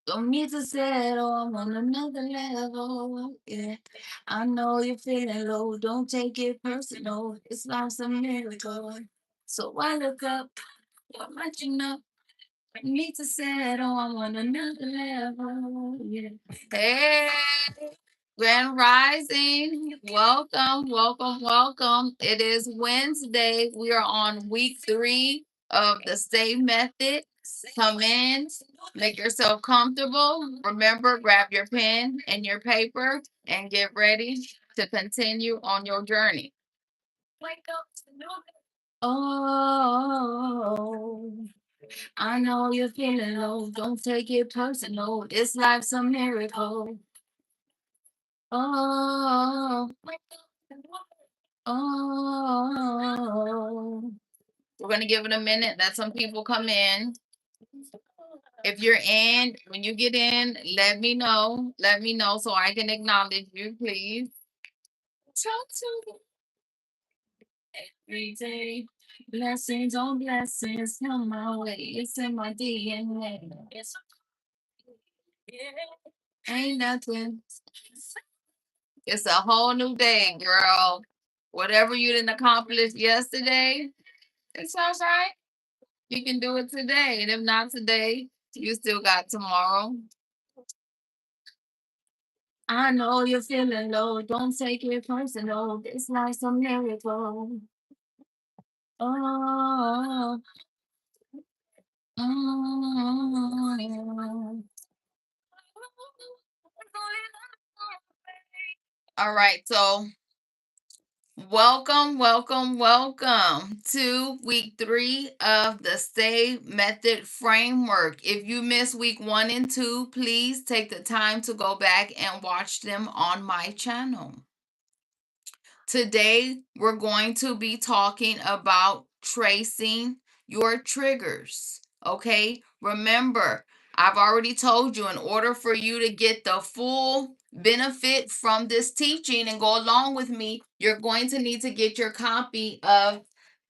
Don't need to settle, I'm on another level. Yeah, I know you're feeling low. Don't take it personal. It's life's a miracle. So I look up, what might you know? Need to settle, I'm on another level. Yeah. Hey, Grand Rising. Welcome, welcome, welcome. It is Wednesday. We are on week 3 of the S.T.A.Y method. Come in, make yourself comfortable. Remember, grab your pen and your paper and get ready to continue on your journey. Oh, I know you're feeling low. Don't take it personal. This life's a miracle. Oh, oh. We're going to give it a minute. Let some people come in. If you're in, when you get in, let me know. Let me know so I can acknowledge you, please. Talk to me every day. Blessings on blessings come my way. It's in my DNA. Ain't nothing. It's a whole new day, girl. Whatever you didn't accomplish yesterday, it's all right. You can do it today. And if not today, you still got tomorrow. I know you're feeling low. Don't take it personal. This life's a miracle. Oh, mm. All right, so welcome to week 3 of the S.T.A.Y method framework. If you missed week 1 and 2, please take the time to go back and watch them on my channel. Today, we're going to be talking about tracing your triggers. Okay, remember, I've already told you, in order for you to get the full benefit from this teaching and go along with me, you're going to need to get your copy of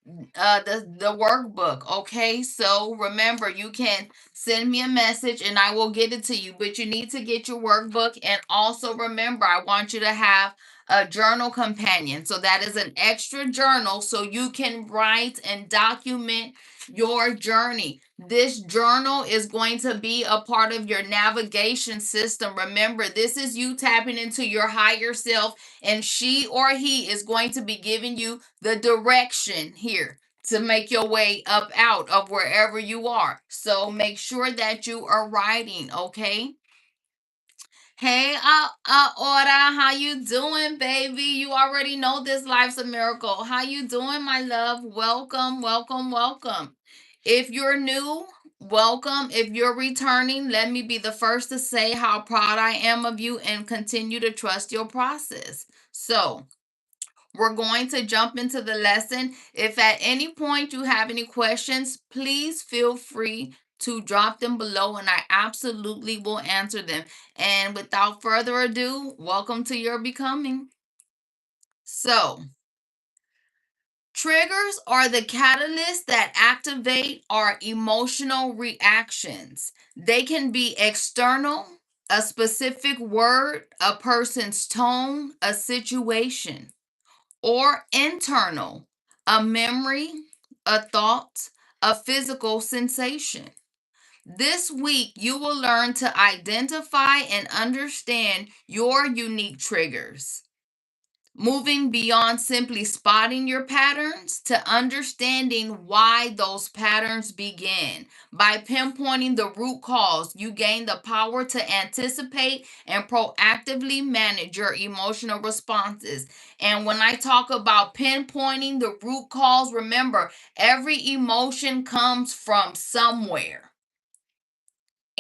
the workbook. Okay, so remember, you can send me a message and I will get it to you, but you need to get your workbook. And also remember, I want you to have a journal companion. So that is an extra journal so you can write and document your journey. This journal is going to be a part of your navigation system. Remember, this is you tapping into your higher self, and she or he is going to be giving you the direction here to make your way up out of wherever you are. So make sure that you are writing, okay? Hey, Aura, how you doing, baby? You already know this life's a miracle. How you doing, my love? Welcome, welcome, welcome. If you're new, welcome. If you're returning, let me be the first to say how proud I am of you and continue to trust your process. So, we're going to jump into the lesson. If at any point you have any questions, please feel free to drop them below and I absolutely will answer them. And without further ado, welcome to your becoming. So, triggers are the catalysts that activate our emotional reactions. They can be external, a specific word, a person's tone, a situation, or internal, a memory, a thought, a physical sensation. This week, you will learn to identify and understand your unique triggers, moving beyond simply spotting your patterns to understanding why those patterns begin. By pinpointing the root cause, you gain the power to anticipate and proactively manage your emotional responses. And when I talk about pinpointing the root cause, remember, every emotion comes from somewhere.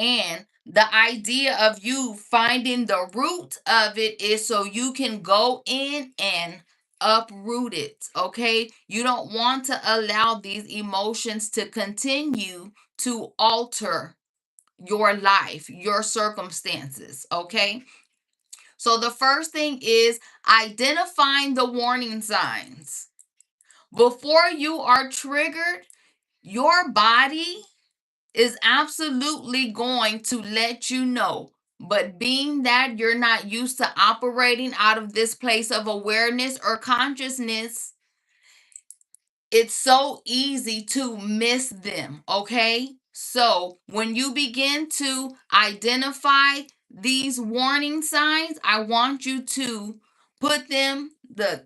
And the idea of you finding the root of it is so you can go in and uproot it. Okay, you don't want to allow these emotions to continue to alter your life, your circumstances. Okay, so the first thing is identifying the warning signs. Before you are triggered, your body is absolutely going to let you know. But being that you're not used to operating out of this place of awareness or consciousness, it's so easy to miss them, okay? So when you begin to identify these warning signs, I want you to put them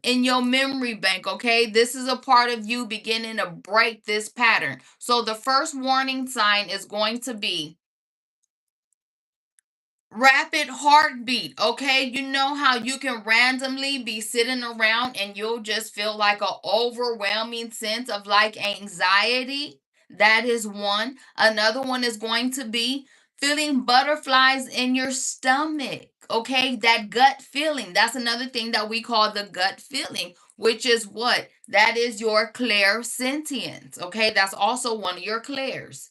in your memory bank, okay? This is a part of you beginning to break this pattern. So the first warning sign is going to be rapid heartbeat. Okay, you know how you can randomly be sitting around and you'll just feel like a overwhelming sense of like anxiety. That is one. Another one is going to be feeling butterflies in your stomach. Okay, that gut feeling, that's another thing that we call the gut feeling, which is what that is your clairsentience. Okay, that's also one of your clairs.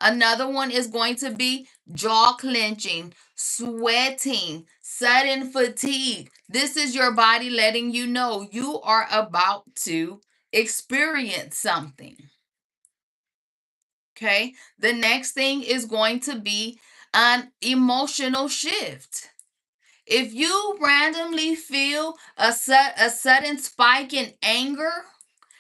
Another one is going to be jaw clenching, sweating, sudden fatigue. This is your body letting you know you are about to experience something. Okay. The next thing is going to be an emotional shift. If you randomly feel a sudden spike in anger,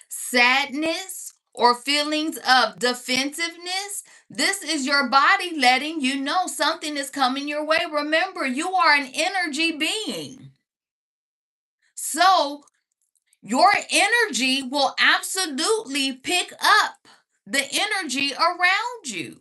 sadness, or feelings of defensiveness, this is your body letting you know something is coming your way. Remember, you are an energy being. So, your energy will absolutely pick up the energy around you.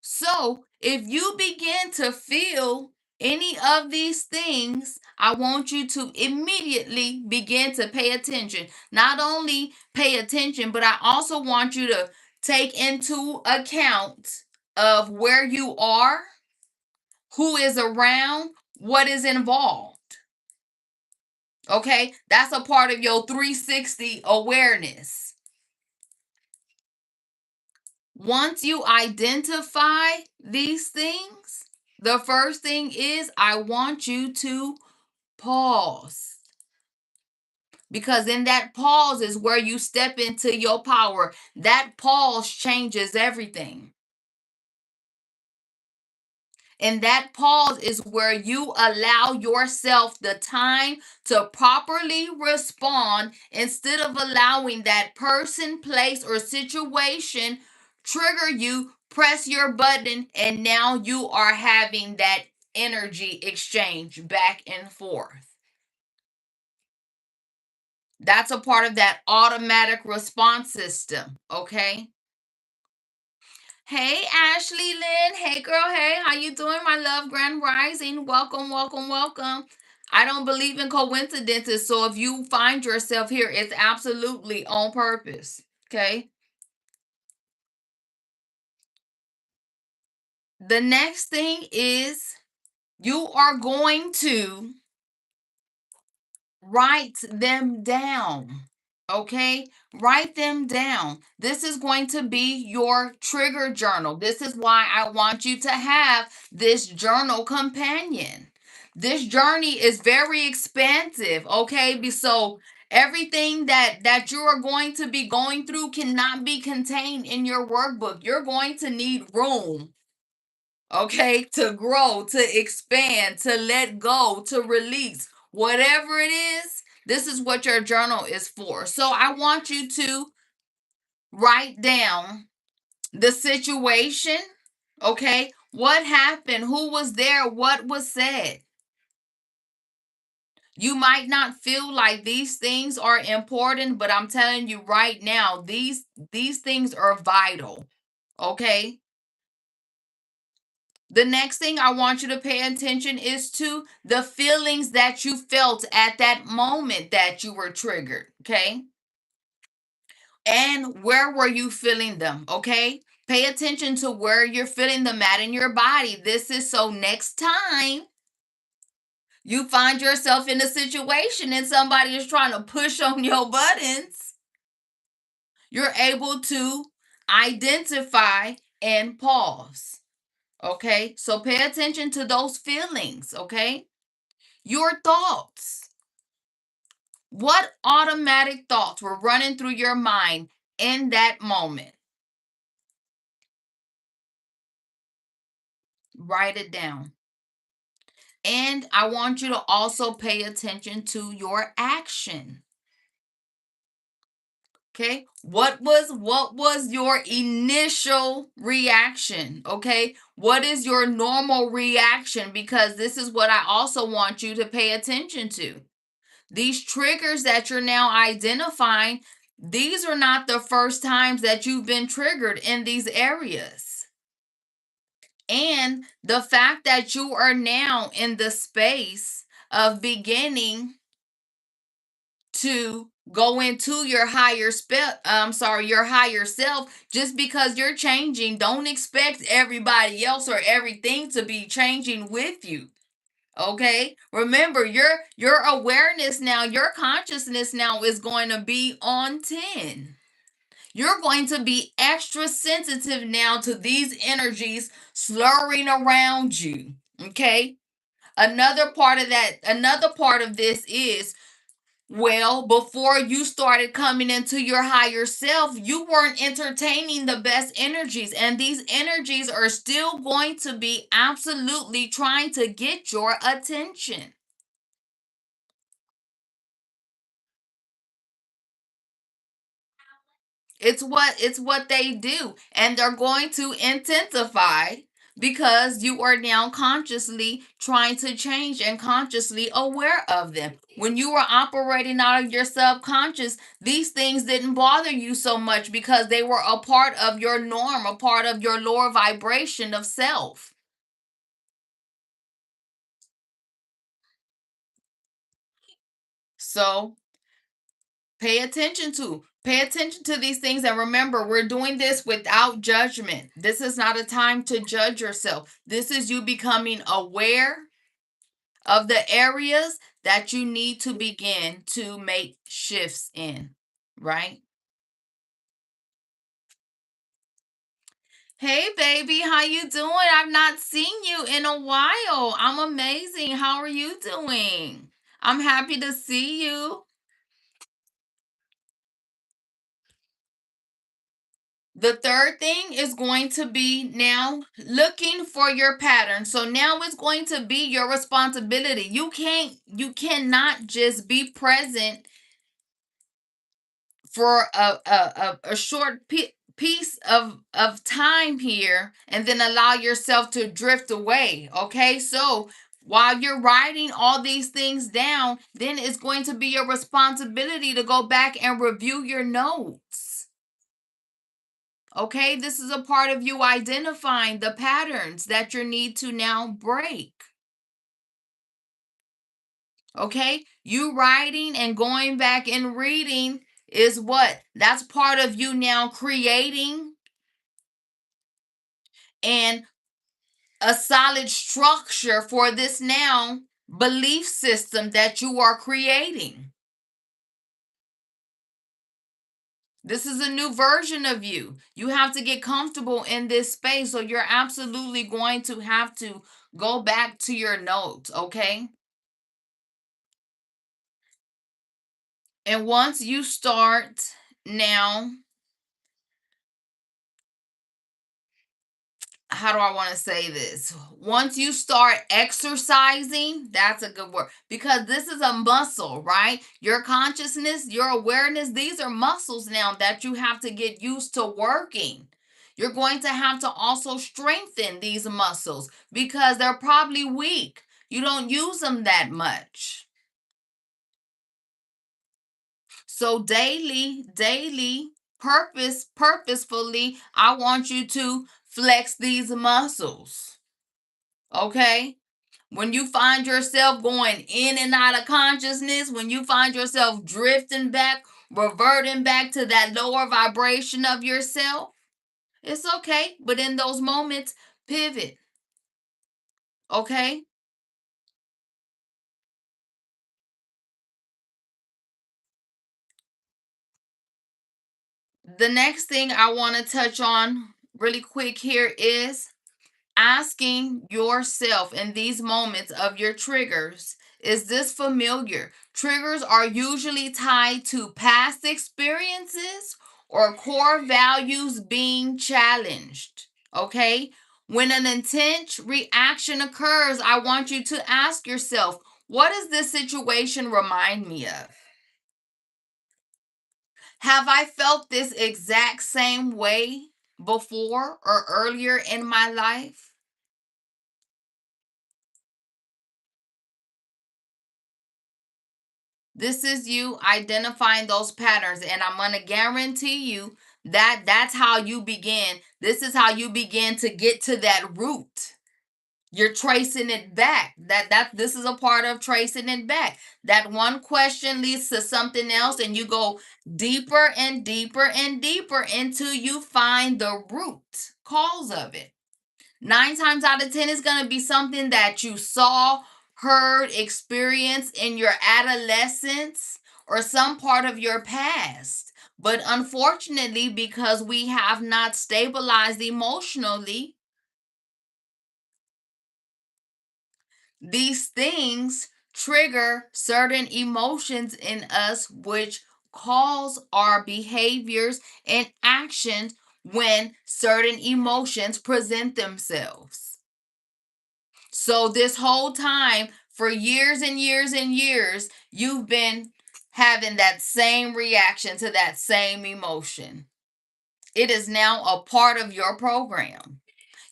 So, if you begin to feel any of these things, I want you to immediately begin to pay attention. Not only pay attention, but I also want you to take into account of where you are, who is around, what is involved. Okay? That's a part of your 360 awareness. Once you identify these things, the first thing is I want you to pause. Because in that pause is where you step into your power. That pause changes everything. And that pause is where you allow yourself the time to properly respond instead of allowing that person, place, or situation trigger you, press your button, and now you are having that energy exchange back and forth. That's a part of that automatic response system, okay? Hey Ashley Lynn, hey girl, hey, how you doing, my love? Grand Rising, welcome, welcome, welcome. I don't believe in coincidences, so if you find yourself here, it's absolutely on purpose. Okay. The next thing is you are going to write them down. Okay, write them down. This is going to be your trigger journal. This is why I want you to have this journal companion. This journey is very expansive, okay? So everything that you are going to be going through cannot be contained in your workbook. You're going to need room, okay, to grow, to expand, to let go, to release, whatever it is. This is what your journal is for. So I want you to write down the situation, okay? What happened? Who was there? What was said? You might not feel like these things are important, but I'm telling you right now, these things are vital, okay? The next thing I want you to pay attention is to the feelings that you felt at that moment that you were triggered, okay? And where were you feeling them, okay? Pay attention to where you're feeling them at in your body. This is so next time you find yourself in a situation and somebody is trying to push on your buttons, you're able to identify and pause. Okay, so pay attention to those feelings, okay? Your thoughts. What automatic thoughts were running through your mind in that moment. Write it down. And I want you to also pay attention to your action. Okay? What was your initial reaction? Okay? What is your normal reaction? Because this is what I also want you to pay attention to. These triggers that you're now identifying, these are not the first times that you've been triggered in these areas. And the fact that you are now in the space of beginning to go into your your higher self, just because you're changing, don't expect everybody else or everything to be changing with you. Okay? Remember, your awareness now, your consciousness now is going to be on 10. You're going to be extra sensitive now to these energies slurring around you. Okay? Another part of this is, well, before you started coming into your higher self, you weren't entertaining the best energies, and these energies are still going to be absolutely trying to get your attention. It's what they do, and they're going to intensify because you are now consciously trying to change and consciously aware of them. When you were operating out of your subconscious, these things didn't bother you so much because they were a part of your norm, a part of your lower vibration of self. So pay attention to these things, and remember, we're doing this without judgment. This is not a time to judge yourself. This is you becoming aware of the areas that you need to begin to make shifts in, right? Hey baby, how you doing? I've not seen you in a while. I'm amazing. How are you doing? I'm happy to see you. The third thing is going to be now looking for your pattern. So now it's going to be your responsibility. You cannot just be present for a short piece of time here and then allow yourself to drift away. Okay? So while you're writing all these things down, then it's going to be your responsibility to go back and review your notes. Okay, this is a part of you identifying the patterns that you need to now break. Okay, you writing and going back and reading is what? That's part of you now creating and a solid structure for this now belief system that you are creating. This is a new version of you. You have to get comfortable in this space. So you're absolutely going to have to go back to your notes, okay? And once you start now, how do I want to say this? Once you start exercising, that's a good word, because this is a muscle, right? Your consciousness, your awareness, these are muscles now that you have to get used to working. You're going to have to also strengthen these muscles because they're probably weak. You don't use them that much. So daily, purposefully, I want you to flex these muscles. Okay? When you find yourself going in and out of consciousness, when you find yourself drifting back, reverting back to that lower vibration of yourself, it's okay. But in those moments, pivot. Okay? The next thing I want to touch on really quick here is asking yourself in these moments of your triggers, is this familiar? Triggers are usually tied to past experiences or core values being challenged. Okay? When an intense reaction occurs, I want you to ask yourself, what does this situation remind me of? Have I felt this exact same way before or earlier in my life? This is you identifying those patterns, and I'm going to guarantee you that that's how you begin. This is how you begin to get to that root. You're tracing it back. That this is a part of tracing it back. That one question leads to something else, and you go deeper and deeper and deeper until you find the root cause of it. 9 times out of 10 is going to be something that you saw, heard, experienced in your adolescence or some part of your past. But unfortunately, because we have not stabilized emotionally, these things trigger certain emotions in us, which cause our behaviors and actions when certain emotions present themselves. So, this whole time, for years and years and years, you've been having that same reaction to that same emotion. It is now a part of your program.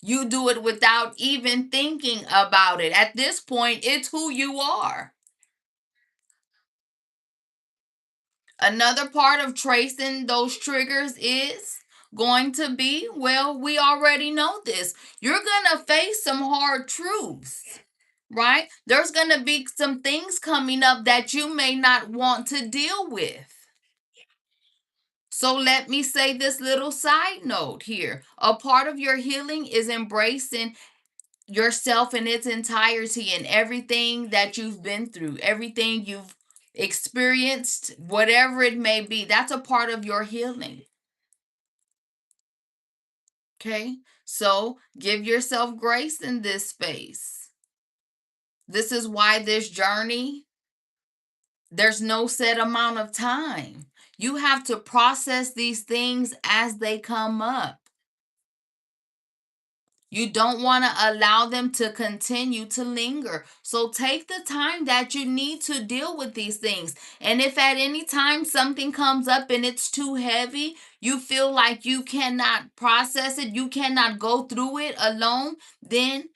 You do it without even thinking about it. At this point, it's who you are. Another part of tracing those triggers is going to be, well, we already know this. You're going to face some hard truths, right? There's going to be some things coming up that you may not want to deal with. So let me say this little side note here. A part of your healing is embracing yourself in its entirety and everything that you've been through, everything you've experienced, whatever it may be. That's a part of your healing. Okay? So give yourself grace in this space. This is why this journey, there's no set amount of time. You have to process these things as they come up. You don't want to allow them to continue to linger. So take the time that you need to deal with these things. And if at any time something comes up and it's too heavy, you feel like you cannot process it, you cannot go through it alone, then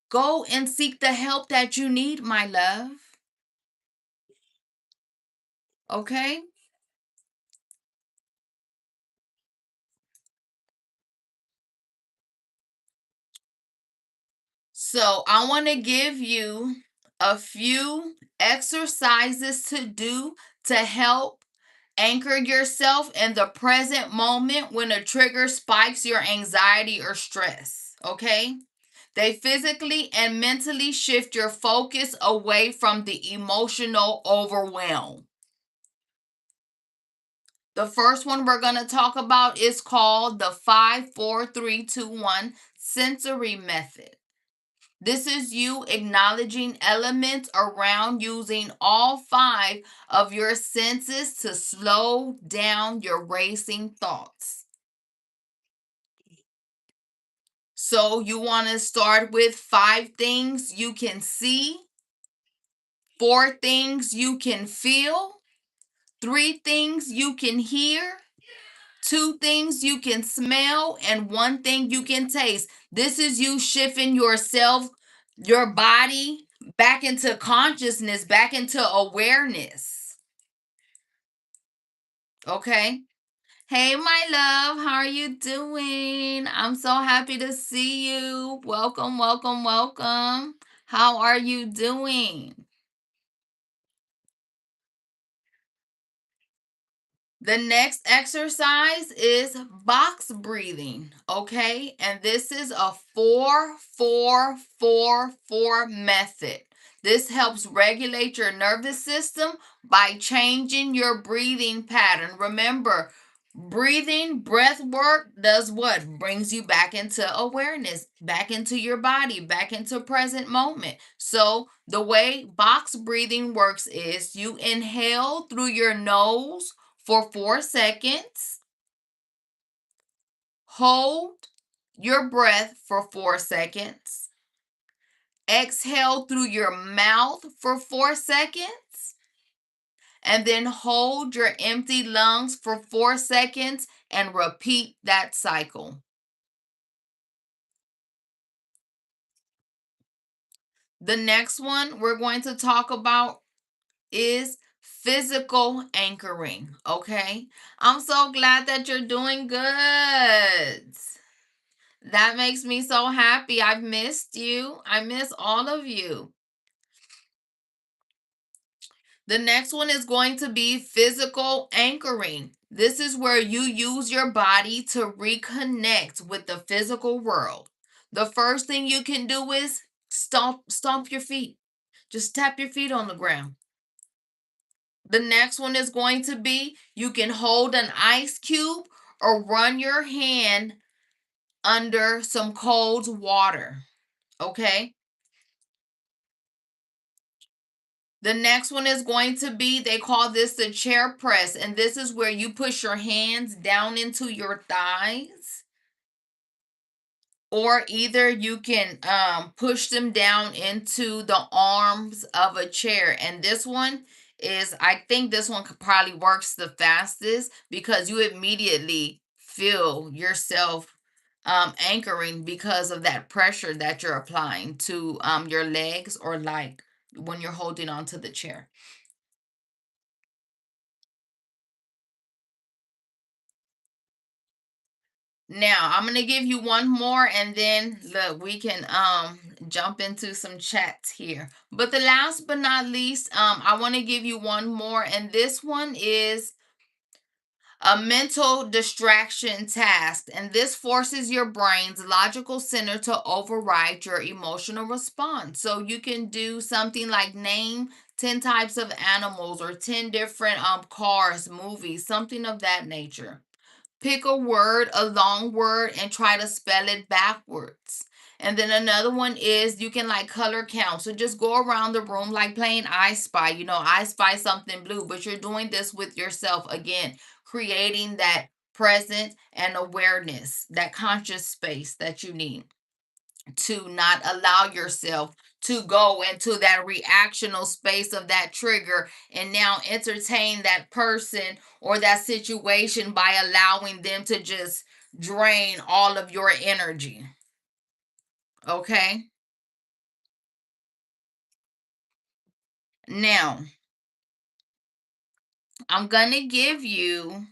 go and seek the help that you need, my love. Okay? So I want to give you a few exercises to do to help anchor yourself in the present moment when a trigger spikes your anxiety or stress. Okay? They physically and mentally shift your focus away from the emotional overwhelm. The first one we're going to talk about is called the 5-4-3-2-1 sensory method. This is you acknowledging elements around using all 5 of your senses to slow down your racing thoughts. So, you want to start with 5 things you can see, 4 things you can feel, 3 things you can hear, 2 things you can smell, and 1 thing you can taste. This is you shifting yourself, your body back into consciousness, back into awareness. Okay? Hey, my love, how are you doing? I'm so happy to see you. Welcome, welcome, welcome. How are you doing? The next exercise is box breathing, okay? And this is a 4-4-4-4 method. This helps regulate your nervous system by changing your breathing pattern. Remember, breath work does what? Brings you back into awareness, back into your body, back into present moment. So, the way box breathing works is you inhale through your nose for 4 seconds. Hold your breath for 4 seconds. Exhale through your mouth for 4 seconds. And then hold your empty lungs for 4 seconds and repeat that cycle. The next one we're going to talk about is physical anchoring. Okay. I'm so glad that you're doing good. That makes me so happy. I've missed you. I miss all of you. The next one is going to be physical anchoring. This is where you use your body to reconnect with the physical world. The first thing you can do is stomp your feet. Just tap your feet on the ground. The next one is going to be you can hold an ice cube or run your hand under some cold water. Okay? The next one is going to be, they call this the chair press, and this is where you push your hands down into your thighs, or either you can push them down into the arms of a chair. And this one is, I think this one probably works the fastest because you immediately feel yourself anchoring because of that pressure that you're applying to your legs, or like when you're holding onto the chair. Now, I'm going to give you one more and then look, we can jump into some chats here. But the last but not least, I want to give you one more, and this one is a mental distraction task, and this forces your brain's logical center to override your emotional response. So you can do something like name 10 types of animals or 10 different cars, movies, something of that nature. Pick a word, a long word, and try to spell it backwards. And then another one is you can like color count. So just go around the room like playing I Spy. You know, I spy something blue, but you're doing this with yourself again, creating that presence and awareness, that conscious space that you need to not allow yourself to go into that reactional space of that trigger and now entertain that person or that situation by allowing them to just drain all of your energy. Okay? Now, I'm going to give you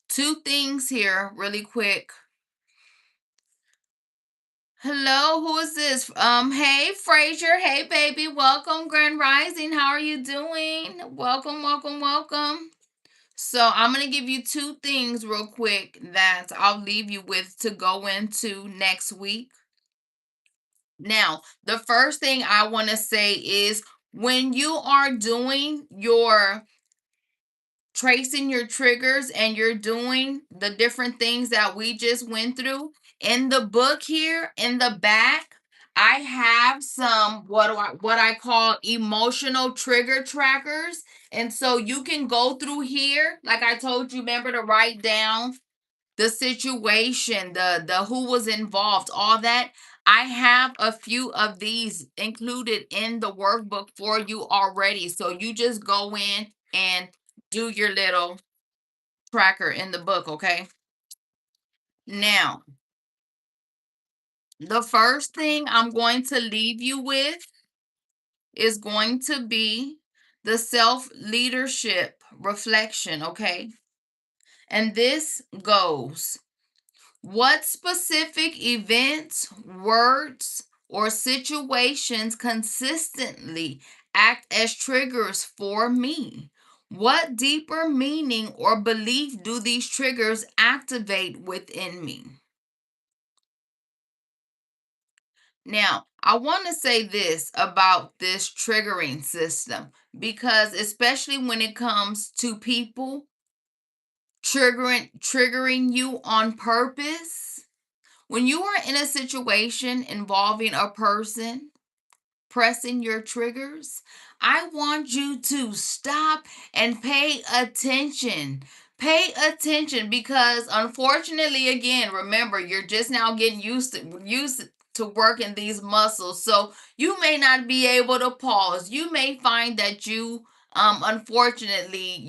two things here really quick. Hello, who is this? Hey Frazier, hey baby, welcome Grand Rising. How are you doing? Welcome, welcome, welcome. So I'm going to give you two things real quick that I'll leave you with to go into next week. Now, the first thing I want to say is when you are doing your tracing your triggers and you're doing the different things that we just went through in the book here in the back, I have some what I call emotional trigger trackers. And so you can go through here, like I told you, remember to write down the situation, the who was involved, all that. I have a few of these included in the workbook for you already. So you just go in and do your little tracker in the book, okay? Now, the first thing I'm going to leave you with is going to be the self leadership reflection, okay? And this goes, what specific events, words, or situations consistently act as triggers for me? What deeper meaning or belief do these triggers activate within me? Now, I want to say this about this triggering system because especially when it comes to people triggering you on purpose, when you are in a situation involving a person pressing your triggers, I want you to stop and pay attention Pay attention because unfortunately, again, remember you're just now getting used to working these muscles. So you may not be able to pause. You may find that you unfortunately,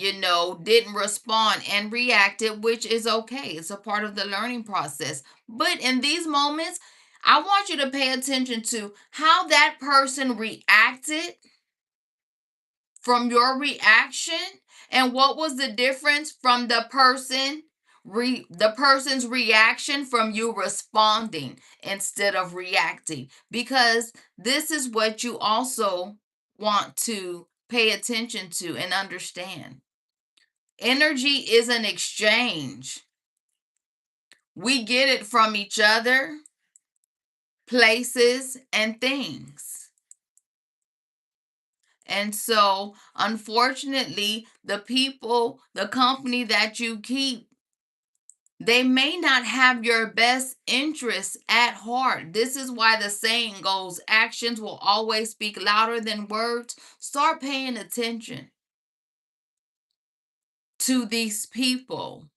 didn't respond and reacted, which is okay. It's a part of the learning process. But in these moments, I want you to pay attention to how that person reacted from your reaction, and what was the difference from the person's reaction from you responding instead of reacting, because this is what you also want to pay attention to and understand. Energy is an exchange. We get it from each other, places, and things. And so, unfortunately, the company that you keep, they may not have your best interests at heart. This is why the saying goes, actions will always speak louder than words. Start paying attention to these people.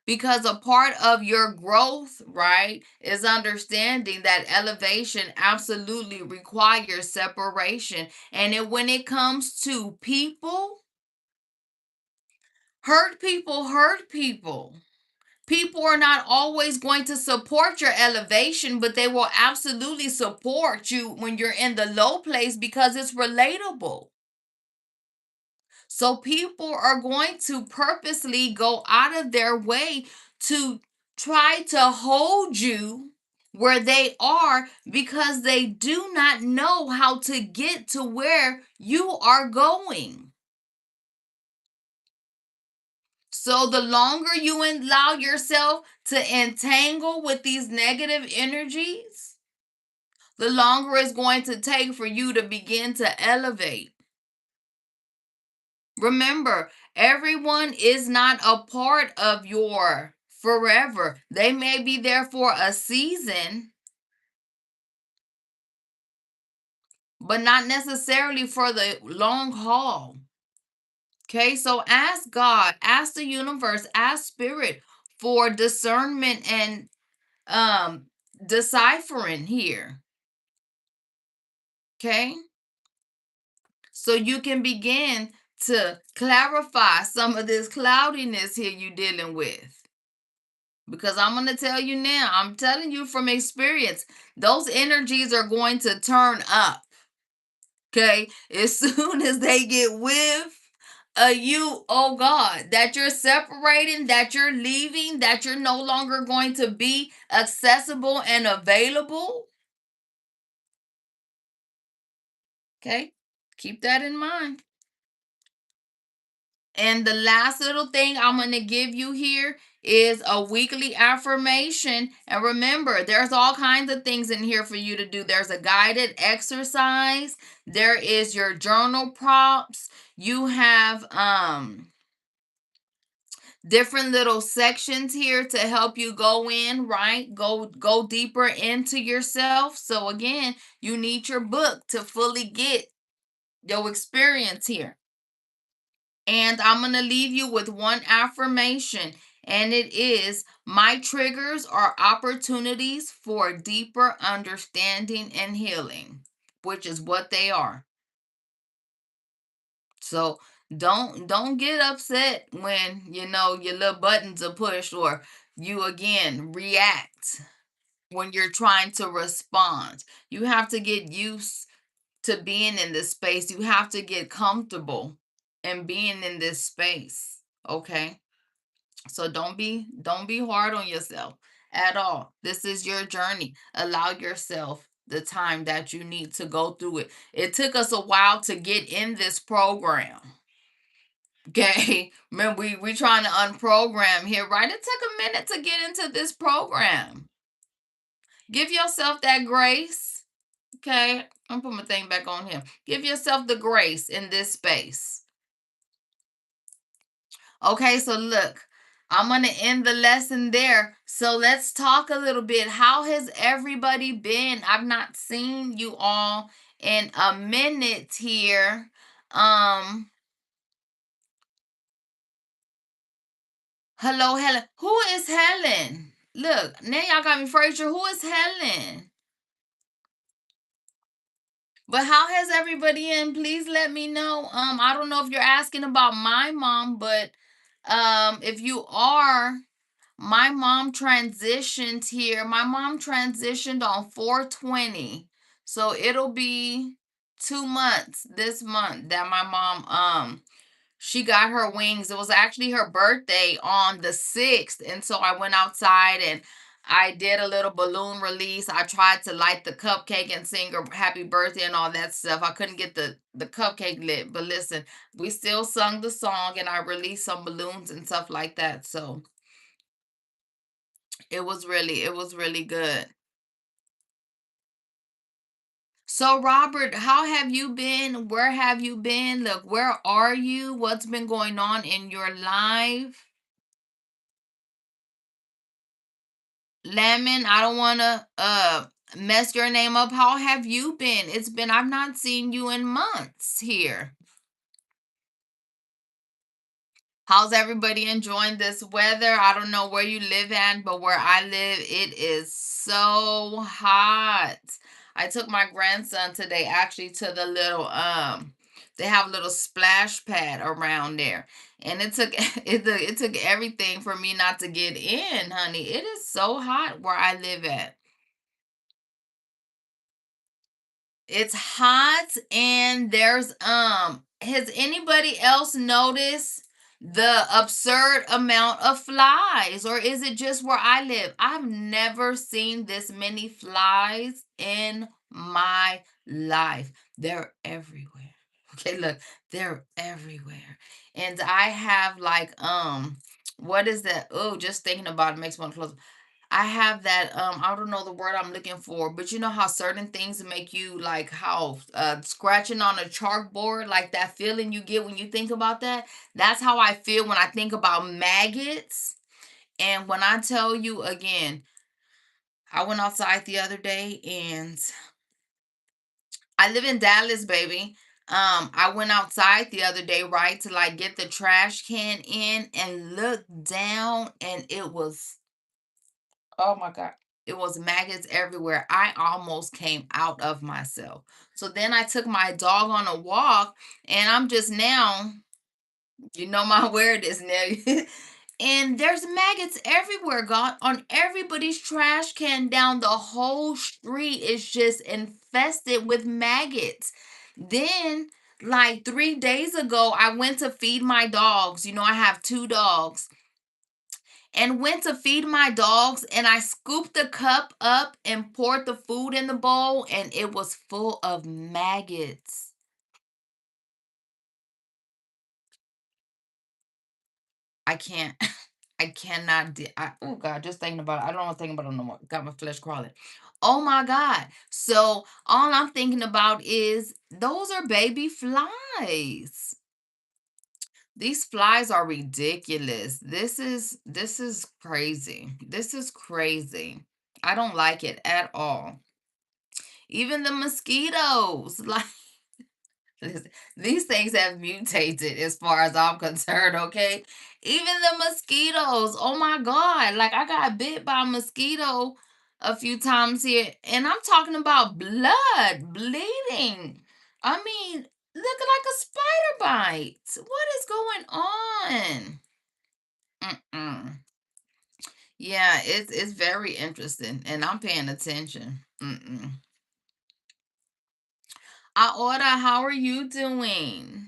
Because a part of your growth, right, is understanding that elevation absolutely requires separation. And when it comes to people, hurt people. People are not always going to support your elevation, but they will absolutely support you when you're in the low place because it's relatable. So people are going to purposely go out of their way to try to hold you where they are because they do not know how to get to where you are going. So the longer you allow yourself to entangle with these negative energies, the longer it's going to take for you to begin to elevate. Remember, everyone is not a part of your forever. They may be there for a season, but not necessarily for the long haul. Okay, so ask God, ask the universe, ask spirit for discernment and um deciphering here. Okay, so you can begin to clarify some of this cloudiness here you're dealing with. Because I'm going to tell you now, I'm telling you from experience, those energies are going to turn up. Okay, as soon as they get whiff you, oh God, that you're separating, that you're leaving, that you're no longer going to be accessible and available. Okay, keep that in mind. And the last little thing I'm going to give you here is a weekly affirmation. And remember, there's all kinds of things in here for you to do. There's a guided exercise, there is your journal prompts, you have different little sections here to help you go in, right? Go deeper into yourself. So again, you need your book to fully get your experience here. And I'm going to leave you with one affirmation, and it is, my triggers are opportunities for deeper understanding and healing, which is what they are. So don't get upset when your little buttons are pushed, or you again react when you're trying to respond. You have to get used to being in this space. You have to get comfortable in being in this space. Okay? So don't be hard on yourself at all. This is your journey. Allow yourself the time that you need to go through it. It took us a while to get in this program. Okay? Remember, we trying to unprogram here, right? It took a minute to get into this program. Give yourself that grace. Okay? I'm put my thing back on here. Give yourself the grace in this space. Okay, so look, I'm going to end the lesson there. So let's talk a little bit. How has everybody been? I've not seen you all in a minute here. Um Hello, Helen. Who is Helen? Look, now y'all got me Frazier. Who is Helen? But how has everybody in? Please let me know. I don't know if you're asking about my mom, but if you are, my mom transitioned here. My mom transitioned on 420. So it'll be 2 months this month that my mom she got her wings. It was actually her birthday on the 6th. And so I went outside and I did a little balloon release. I tried to light the cupcake and sing her happy birthday and all that stuff. I couldn't get the cupcake lit, but listen, we still sung the song and I released some balloons and stuff like that. So it was really good. So Robert, how have you been? Where have you been? Look, where are you? What's been going on in your life? Lemon, I don't want to mess your name up. How have you been? It's been I've not seen you in months here. How's everybody enjoying this weather? I don't know where you live at, but where I live, it is so hot. I took my grandson today actually to the little they have a little splash pad around there. And it took it took everything for me not to get in, honey. It is so hot where I live at. It's hot and there's has anybody else noticed the absurd amount of flies, or is it just where I live? I've never seen this many flies in my life. They're everywhere. Okay, look, they're everywhere. And I have like what is that? Oh, just thinking about it makes me want to close. I have that I don't know the word I'm looking for, but you know how certain things make you like how scratching on a chalkboard, like that feeling you get when you think about that. That's how I feel when I think about maggots. And when I tell you again, I went outside the other day and I live in Dallas, baby. I went outside the other day, right, to like get the trash can in and look down and it was, oh my God. It was maggots everywhere. I almost came out of myself. So then I took my dog on a walk and I'm just now, you know my weirdness now. And there's maggots everywhere, God. On everybody's trash can down the whole street is just infested with maggots. Then, like 3 days ago, I went to feed my dogs. You know, I have two dogs and went to feed my dogs and I scooped the cup up and poured the food in the bowl and it was full of maggots. I can't I cannot oh God, just thinking about it. I don't want to think about it no more. Got my flesh crawling. Oh my God. So all I'm thinking about is those are baby flies. These flies are ridiculous. This is crazy. This is crazy. I don't like it at all. Even the mosquitoes, like listen, these things have mutated as far as I'm concerned, okay? Even the mosquitoes, oh my God, like I got bit by a mosquito a few times here, and I'm talking about blood, bleeding. I mean, looking like a spider bite. What is going on? Mm-mm. Yeah, it's very interesting, and I'm paying attention. Mm-mm. Aora, how are you doing?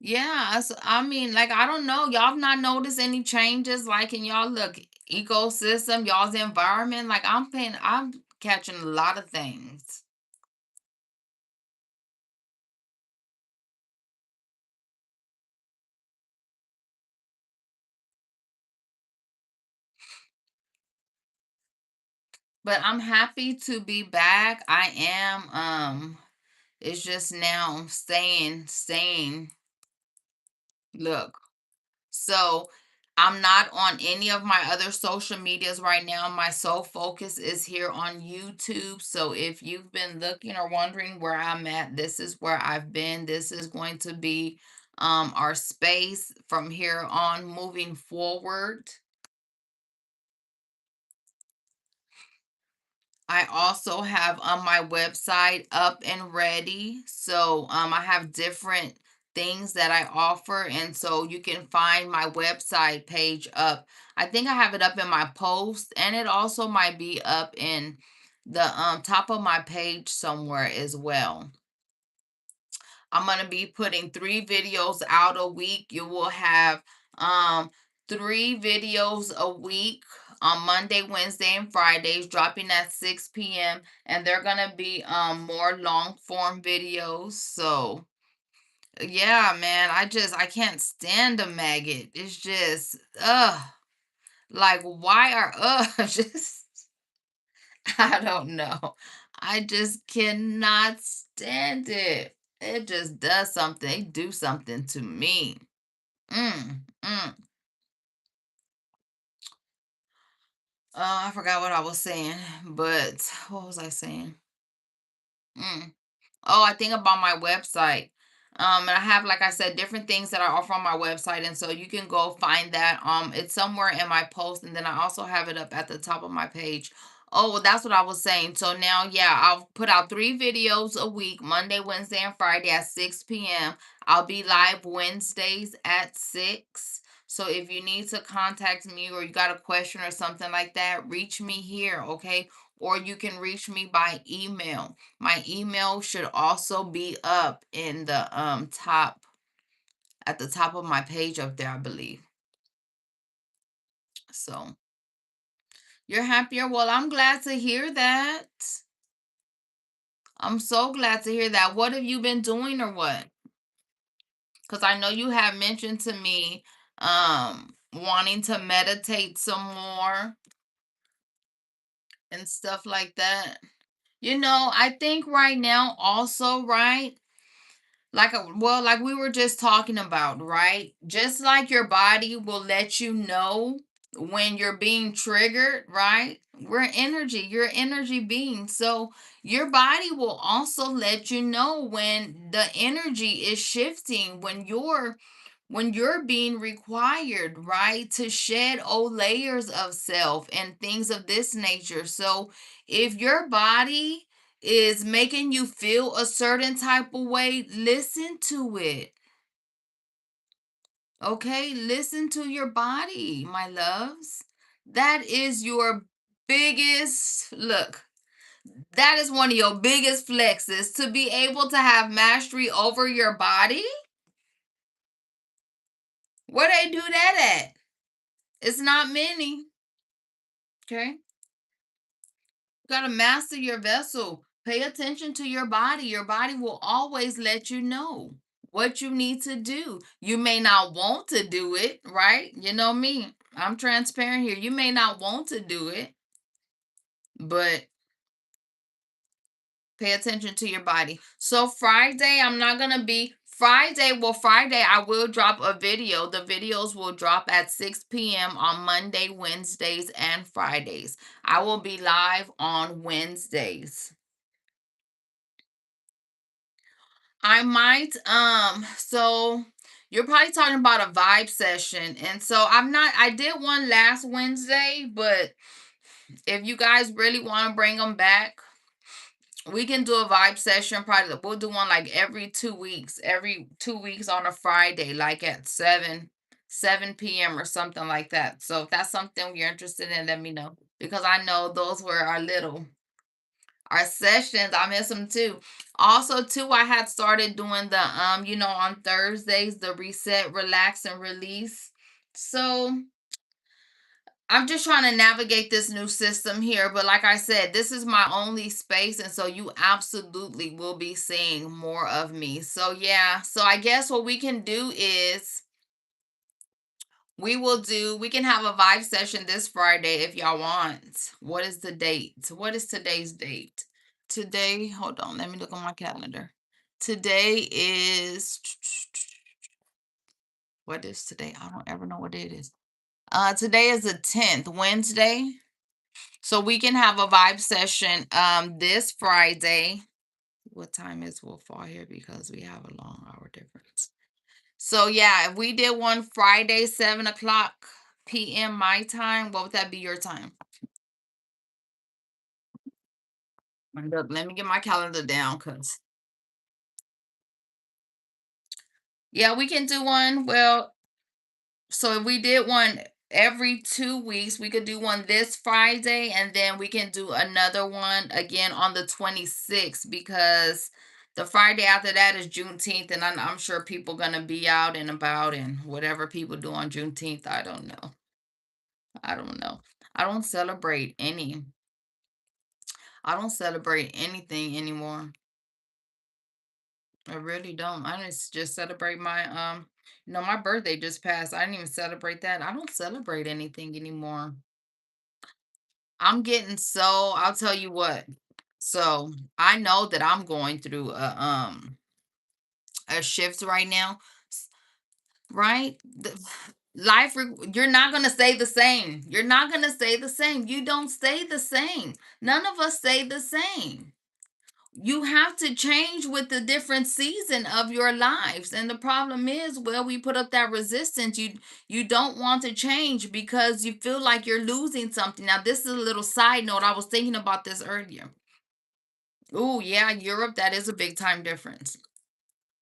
Yeah, I mean, like I don't know, y'all have not noticed any changes like in y'all look ecosystem, y'all's environment. Like I'm catching a lot of things. But I'm happy to be back. I am it's just now staying. Look. So I'm not on any of my other social medias right now. My sole focus is here on YouTube. So if you've been looking or wondering where I'm at, this is where I've been. This is going to be our space from here on moving forward. I also have my website up and ready. So I have different things that I offer. And so you can find my website page up. I think I have it up in my post, and it also might be up in the top of my page somewhere as well. I'm going to be putting 3 videos out a week. You will have 3 videos a week on Monday, Wednesday, and Fridays, dropping at 6 p.m. And they're going to be more long form videos. So yeah, man, I can't stand a maggot. It's just like, why are just I don't know. I just cannot stand it. It just does something. They do something to me. Mm, mm. I forgot what I was saying, but what was I saying? Mm. Oh, I think about my website. And I have, like I said, different things that I offer on my website, and so you can go find that. It's somewhere in my post, and then I also have it up at the top of my page. Oh, well, that's what I was saying. So now, yeah, I'll put out 3 videos a week, Monday, Wednesday, and Friday at 6 p.m. I'll be live Wednesdays at 6. So if you need to contact me or you got a question or something like that, reach me here, okay? Or you can reach me by email. My email should also be up in the top at the top of my page up there, I believe. So you're happier. Well, I'm glad to hear that. I'm so glad to hear that. What have you been doing or what? Because I know you have mentioned to me wanting to meditate some more and stuff like that. I think right now also, right? Like we were just talking about, right? Just like your body will let you know when you're being triggered, right? We're energy, you're energy being. So your body will also let you know when the energy is shifting, when you're being required, right, to shed old layers of self and things of this nature. So if your body is making you feel a certain type of way, listen to it. Okay? Listen to your body, my loves. That is your biggest look. That is one of your biggest flexes, to be able to have mastery over your body. Where they do that at? It's not many. Okay? You got to master your vessel. Pay attention to your body. Your body will always let you know what you need to do. You may not want to do it, right? You know me. I'm transparent here. You may not want to do it, but pay attention to your body. So Friday, I'm not going to be Friday, I will drop a video. The videos will drop at 6 p.m. on Monday, Wednesdays, and Fridays. I will be live on Wednesdays. I might so you're probably talking about a vibe session. And so I did one last Wednesday, but if you guys really want to bring them back, we can do a vibe session. Probably we'll do one like every 2 weeks on a Friday, like at 7 p.m. or something like that. So if that's something you're interested in, let me know. Because I know those were our sessions. I miss them too. Also, too, I had started doing the on Thursdays, the reset, relax, and release. So I'm just trying to navigate this new system here. But like I said, this is my only space, and so you absolutely will be seeing more of me. So yeah. So I guess what we can do is we can have a vibe session this Friday if y'all want. What is the date? What is today's date? Today, hold on, let me look on my calendar. Today is what is today? I don't ever know what it is. Today is the 10th, Wednesday. So we can have a vibe session this Friday. What time is will fall here because we have a long hour difference. So yeah, if we did one Friday, 7 o'clock p.m. my time, what would that be your time? Look, let me get my calendar down because yeah, we can do one. Well, so if we did one every 2 weeks, we could do one this Friday, and then we can do another one again on the 26th because the Friday after that is Juneteenth, and I'm sure people gonna be out and about and whatever people do on Juneteenth. I don't know. I don't know. I don't celebrate any. I don't celebrate anything anymore. I really don't. I just celebrate my my birthday just passed. I didn't even celebrate that. I don't celebrate anything anymore. I'm getting so I'll tell you what. So I know that I'm going through a shift right now, right? You're not gonna stay the same. You're not gonna stay the same. You don't stay the same. None of us stay the same. You have to change with the different season of your lives, and the problem is, well, we put up that resistance. You don't want to change because you feel like you're losing something. Now this is a little side note. I was thinking about this earlier. Oh yeah, Europe, that is a big time difference.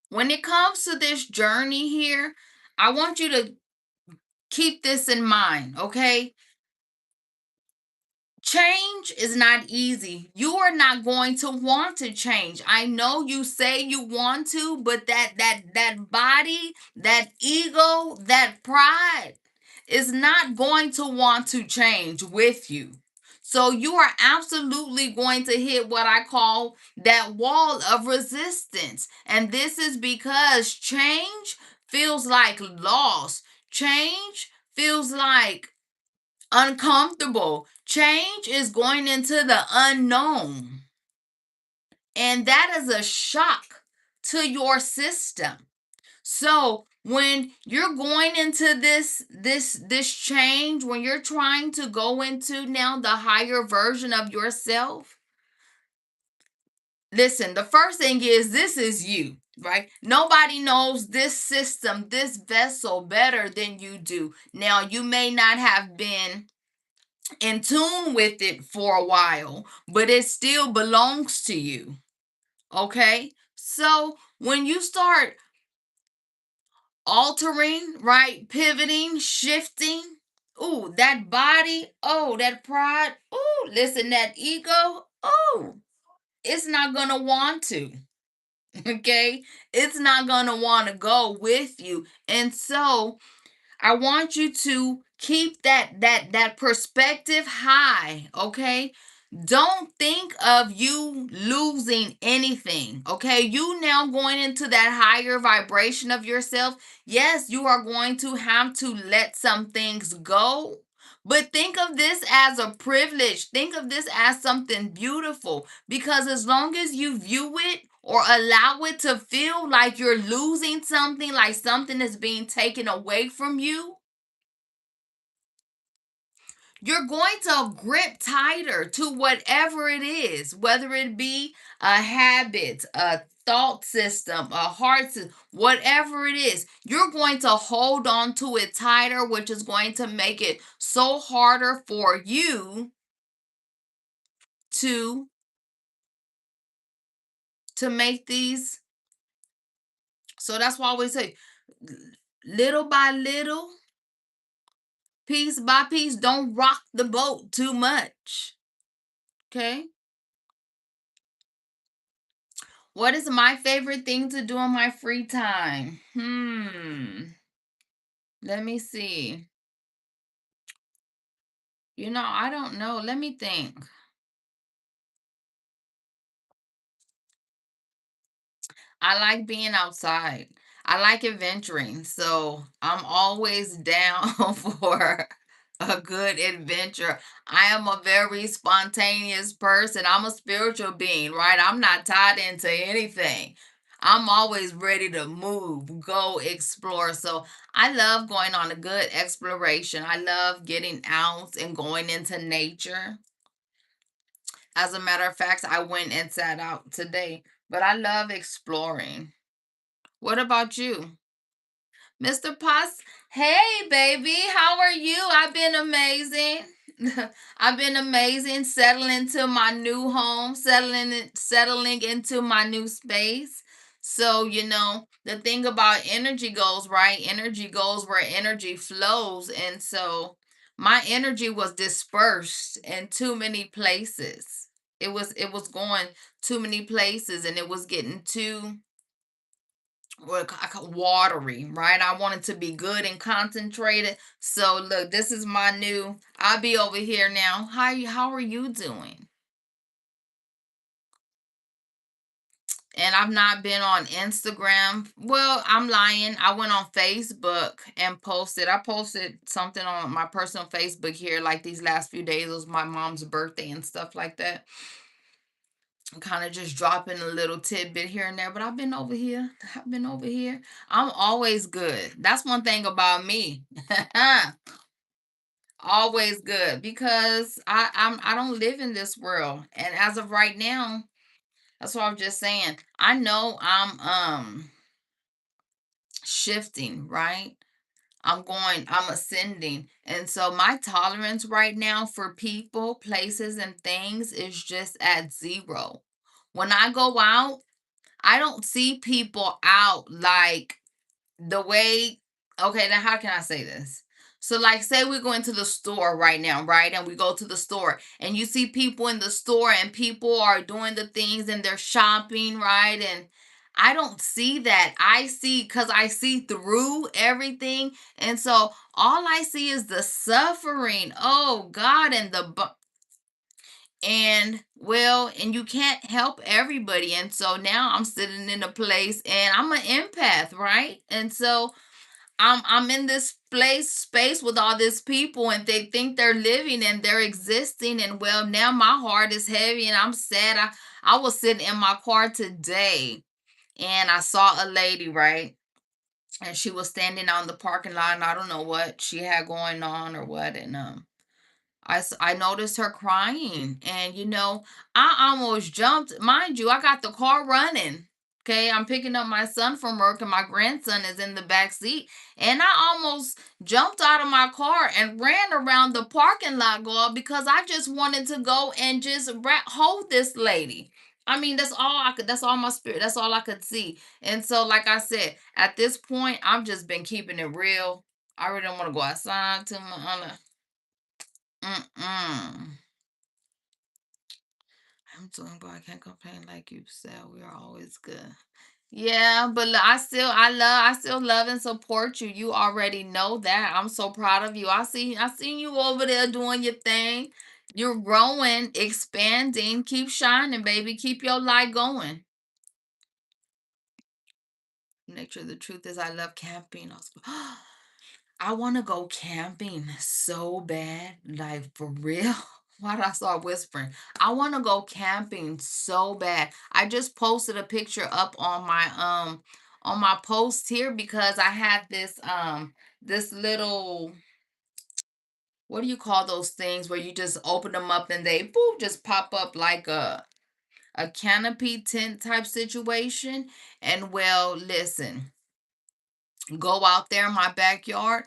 When it comes to this journey here, I want you to keep this in mind, okay? Change is not easy. You are not going to want to change. I know you say you want to, but that body, that ego, that pride is not going to want to change with you. So you are absolutely going to hit what I call that wall of resistance. And this is because change feels like loss. Change feels like uncomfortable. Change is going into the unknown. And that is a shock to your system. So when you're going into this change, when you're trying to go into now the higher version of yourself, listen, the first thing is this is you, right? Nobody knows this system, this vessel better than you do. Now, you may not have been in tune with it for a while, but it still belongs to you. Okay? So when you start altering, right? Pivoting, shifting, ooh, that body, oh, that pride, ooh, listen, that ego, oh, it's not gonna want to. Okay? It's not gonna want to go with you. And so I want you to keep that perspective high, okay? Don't think of you losing anything, okay? You now going into that higher vibration of yourself. Yes, you are going to have to let some things go. But think of this as a privilege. Think of this as something beautiful because as long as you view it or allow it to feel like you're losing something, like something is being taken away from you, you're going to grip tighter to whatever it is, whether it be a habit, a thought system, a heart system, whatever it is. You're going to hold on to it tighter, which is going to make it so harder for you to make these. So that's why I always say, little by little, piece by piece, don't rock the boat too much. Okay? What is my favorite thing to do in my free time? Let me see. I don't know. Let me think. I like being outside. I like adventuring. So I'm always down for a good adventure. I am a very spontaneous person. I'm a spiritual being, right? I'm not tied into anything. I'm always ready to move, go explore. So I love going on a good exploration. I love getting out and going into nature. As a matter of fact, I went and sat out today, but I love exploring. What about you? Mr. Potts, hey baby, how are you? I've been amazing. I've been amazing settling to my new home, settling into my new space. So, the thing about energy goes, right? Energy goes where energy flows. And so my energy was dispersed in too many places. It was going too many places and it was getting too watery, right? I want it to be good and concentrated. So look, this is my new. I'll be over here now. How are you doing? And I've not been on Instagram. Well, I'm lying. I went on Facebook and posted. I posted something on my personal Facebook here like these last few days. It was my mom's birthday and stuff like that. I'm kind of just dropping a little tidbit here and there, but I've been over here. I've been over here. I'm always good. That's one thing about me. Always good because I don't live in this world. And as of right now, that's what I'm just saying. I know I'm shifting, right? I'm ascending. And so my tolerance right now for people, places, and things is just at zero. When I go out, I don't see people out like the way. Okay, now how can I say this? So like say we go into the store right now, right? And we go to the store and you see people in the store and people are doing the things and they're shopping, right? And I don't see that. I see cuz I see through everything. And so all I see is the suffering. Oh God, and well, and you can't help everybody. And so now I'm sitting in a place and I'm an empath, right? And so I'm in this place space with all these people and they think they're living and they're existing. And well, now my heart is heavy and I'm sad. I was sitting in my car today and I saw a lady, right? And she was standing on the parking lot and I don't know what she had going on or what. And I noticed her crying, and I almost jumped. Mind you, I got the car running. Okay, I'm picking up my son from work, and my grandson is in the back seat, and I almost jumped out of my car and ran around the parking lot, girl, because I just wanted to go and just hold this lady. I mean, that's all I could. That's all my spirit. That's all I could see. And so, like I said, at this point, I've just been keeping it real. I really don't want to go outside to my. Mm-mm. I'm doing good. I can't complain like you said. We are always good. Yeah, but I still love and support you. You already know that. I'm so proud of you. I seen you over there doing your thing. You're growing, expanding. Keep shining, baby. Keep your light going. Nature, the truth is I love camping. I want to go camping so bad, like for real. Why did I start whispering? I want to go camping so bad. I just posted a picture up on my post here because I had this little, what do you call those things where you just open them up and they boop just pop up like a canopy tent type situation. And well, listen, go out there in my backyard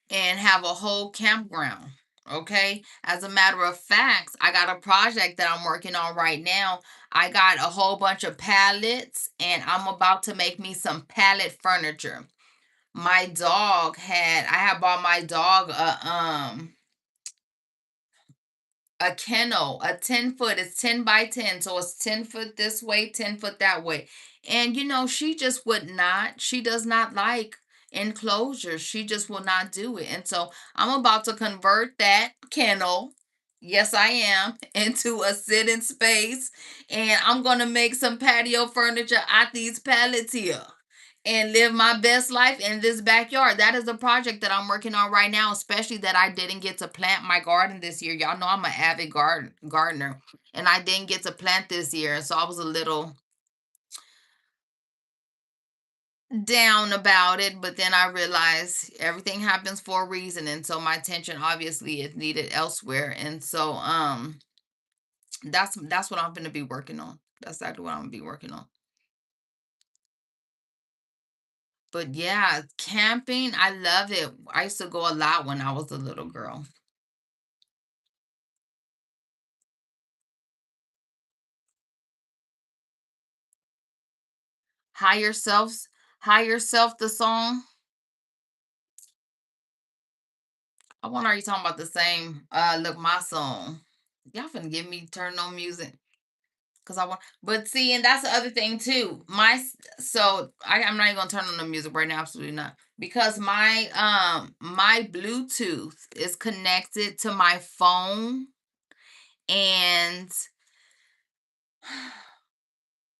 and have a whole campground. Okay. As a matter of fact, I got a project that I'm working on right now. I got a whole bunch of pallets and I'm about to make me some pallet furniture. I had bought my dog a kennel, a 10 foot. It's 10 by 10. So it's 10 foot this way, 10 foot that way. And she just would not, she does not like enclosures. She just will not do it. And so I'm about to convert that kennel. Yes, I am into a sitting space. And I'm going to make some patio furniture out these pallets here and live my best life in this backyard. That is a project that I'm working on right now, especially that I didn't get to plant my garden this year. Y'all know I'm an avid gardener, and I didn't get to plant this year, so I was a little down about it, but then I realized everything happens for a reason, and so my attention obviously is needed elsewhere, and so that's what I'm gonna be working on. That's exactly what I'm gonna be working on. But yeah, camping, I love it. I used to go a lot when I was a little girl. Higher selves, higher self, the song. I wonder, are you talking about the same Look My Song? Y'all finna give me turn on music. Cause I want, but see, and that's the other thing too. I'm not even gonna turn on the music right now. Absolutely not, because my Bluetooth is connected to my phone, and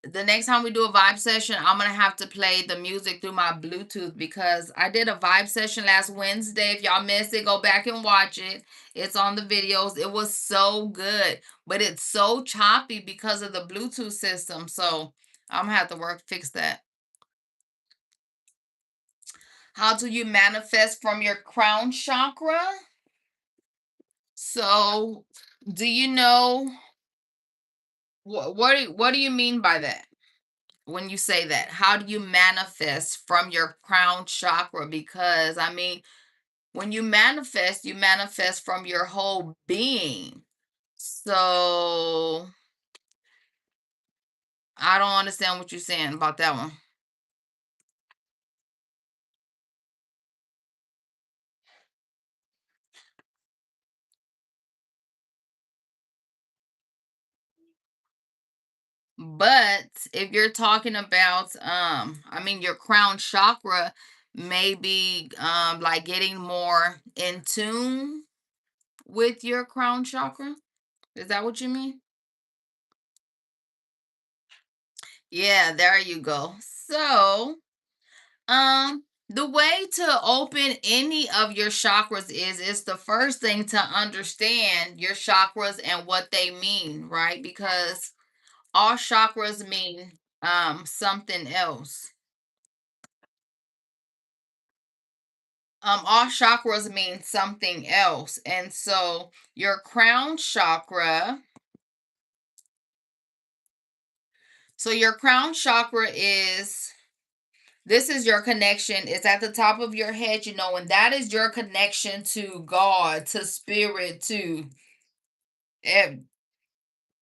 the next time we do a vibe session, I'm gonna have to play the music through my Bluetooth because I did a vibe session last Wednesday. If y'all missed it, go back and watch it. It's on the videos. It was so good, but it's so choppy because of the Bluetooth system. So I'm gonna have to fix that. How do you manifest from your crown chakra? So, do you know what do you mean by that? When you say that, how do you manifest from your crown chakra? Because I mean, when you manifest from your whole being. So I don't understand what you're saying about that one. But if you're talking about I mean your crown chakra, maybe like getting more in tune with your crown chakra. Is that what you mean? Yeah, there you go. So, the way to open any of your chakras is the first thing to understand your chakras and what they mean, right? Because all chakras mean something else. All chakras mean something else. And so your crown chakra, so your crown chakra is this is your connection. It's at the top of your head, you know, and that is your connection to God, to spirit, eh,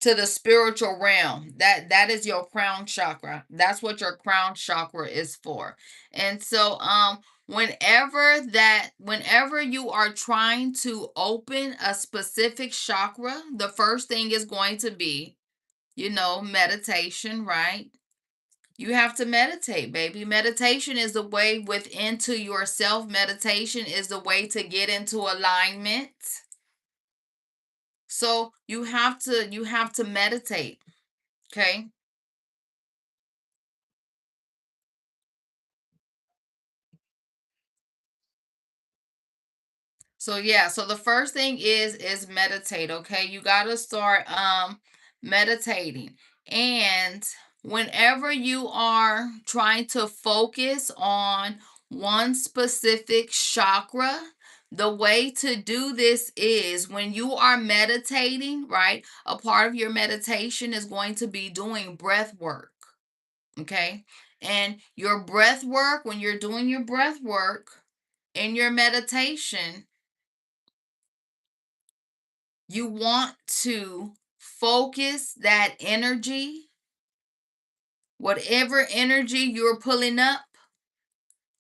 to the spiritual realm. That is your crown chakra. That's what your crown chakra is for. And so whenever you are trying to open a specific chakra, the first thing is going to be, you know, meditation, right? You have to meditate, baby. Meditation is the way within to yourself. Meditation is the way to get into alignment. So you have to meditate, okay? So yeah, so the first thing is meditate, okay? You got to start meditating. And whenever you are trying to focus on one specific chakra, the way to do this is when you are meditating, right? A part of your meditation is going to be doing breath work, okay? And your breath work, when you're doing your breath work in your meditation, you want to focus that energy, whatever energy you're pulling up,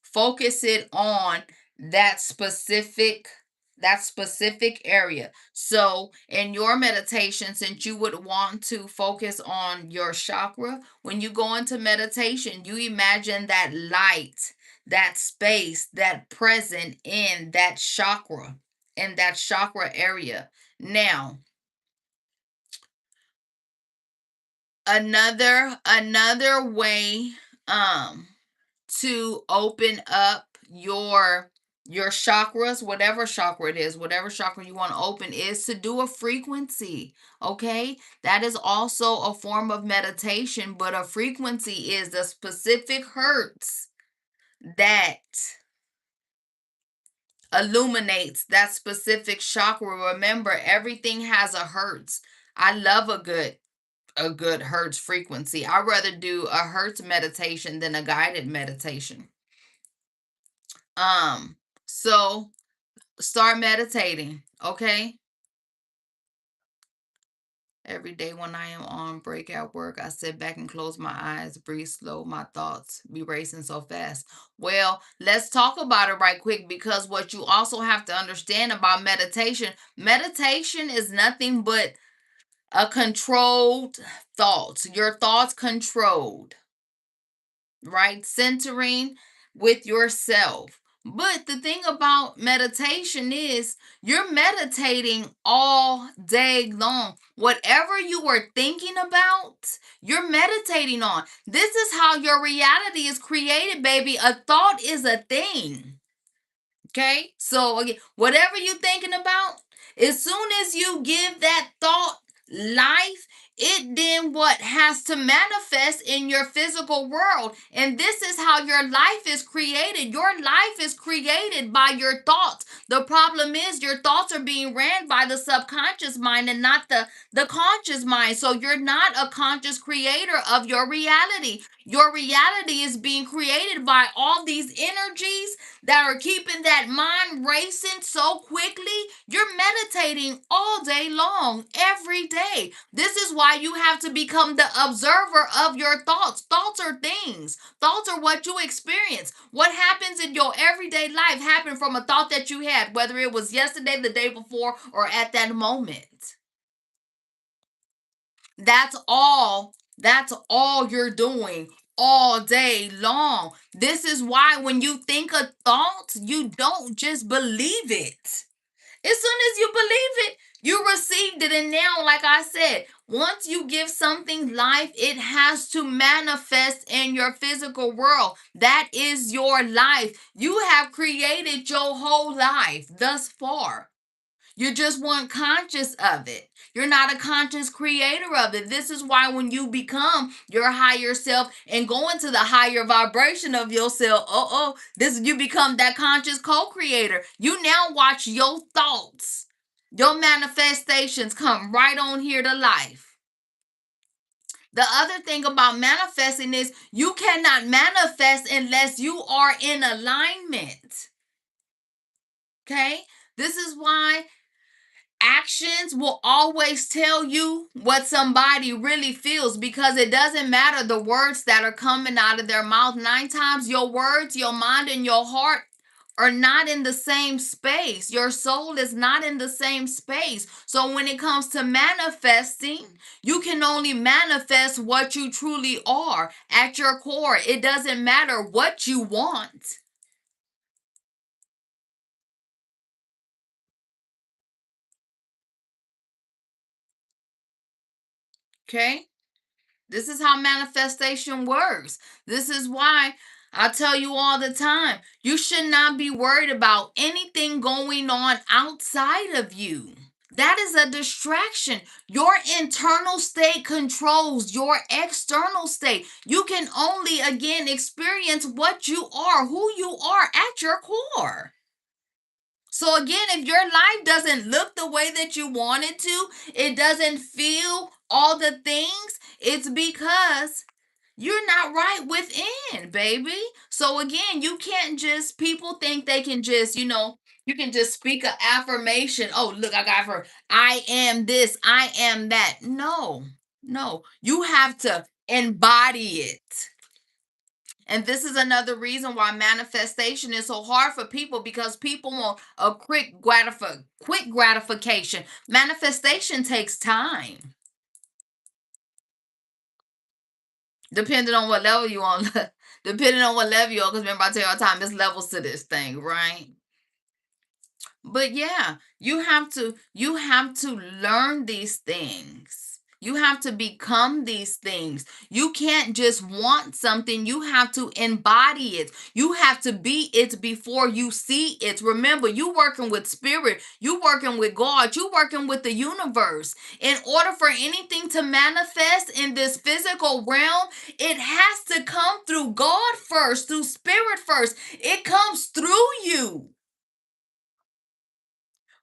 focus it on that specific that specific area. So, in your meditation, since you would want to focus on your chakra, when you go into meditation, you imagine that light, that space, that present in that chakra area. Now, another way um to open up your chakras, whatever chakra it is, whatever chakra you want to open, is to do a frequency. Okay, that is also a form of meditation, but a frequency is the specific hertz that illuminates that specific chakra. Remember, everything has a hertz. I love a good hertz frequency. I'd rather do a hertz meditation than a guided meditation. Um, so start meditating, okay? Every day when I am on break at work, I sit back and close my eyes, breathe slow, my thoughts be racing so fast. Well, let's talk about it right quick, because what you also have to understand about meditation is nothing but a controlled thoughts. Your thoughts controlled, right? Centering with yourself. But the thing about meditation is you're meditating all day long. Whatever you were thinking about, you're meditating on. This is how your reality is created, baby. A thought is a thing. Okay? So again, whatever you're thinking about, as soon as you give that thought life, it then what has to manifest in your physical world. And this is how your life is created. Your life is created by your thoughts. The problem is your thoughts are being ran by the subconscious mind and not the conscious mind. So you're not a conscious creator of your reality. Your reality is being created by all these energies that are keeping that mind racing so quickly. You're meditating all day long, every day. This is why you have to become the observer of your thoughts. Thoughts are things. Thoughts are what you experience. What happens in your everyday life happened from a thought that you had, whether it was yesterday, the day before, or at that moment. That's all. That's all you're doing all day long. This is why when you think a thought, you don't just believe it. As soon as you believe it, you received it. And now, like I said, once you give something life, it has to manifest in your physical world. That is your life. You have created your whole life thus far. You just weren't conscious of it. You're not a conscious creator of it. This is why when you become your higher self and go into the higher vibration of yourself, this you become that conscious co-creator. You now watch your thoughts, your manifestations come right on here to life. The other thing about manifesting is you cannot manifest unless you are in alignment. Okay? This is why actions will always tell you what somebody really feels, because it doesn't matter the words that are coming out of their mouth. 9 times your words, your mind, and your heart are not in the same space. Your soul is not in the same space. So when it comes to manifesting, you can only manifest what you truly are at your core. It doesn't matter what you want. Okay? This is how manifestation works. This is why I tell you all the time, you should not be worried about anything going on outside of you. That is a distraction. Your internal state controls your external state. You can only, again, experience what you are, who you are at your core. So again, if your life doesn't look the way that you want it to, it doesn't feel all the things, it's because you're not right within, baby. So again, you can't just, people think they can just, you can just speak an affirmation. Oh, look, I got her. I am this, I am that. No, no. You have to embody it. And this is another reason why manifestation is so hard for people, because people want a quick gratification. Manifestation takes time. Depending on what level you on. Depending on what level you're on, because remember I tell you all the time, there's levels to this thing, right? But yeah, you have to learn these things. You have to become these things. You can't just want something. You have to embody it. You have to be it before you see it. Remember, you working with spirit. You working with God. You working with the universe. In order for anything to manifest in this physical realm, it has to come through God first, through spirit first. It comes through you.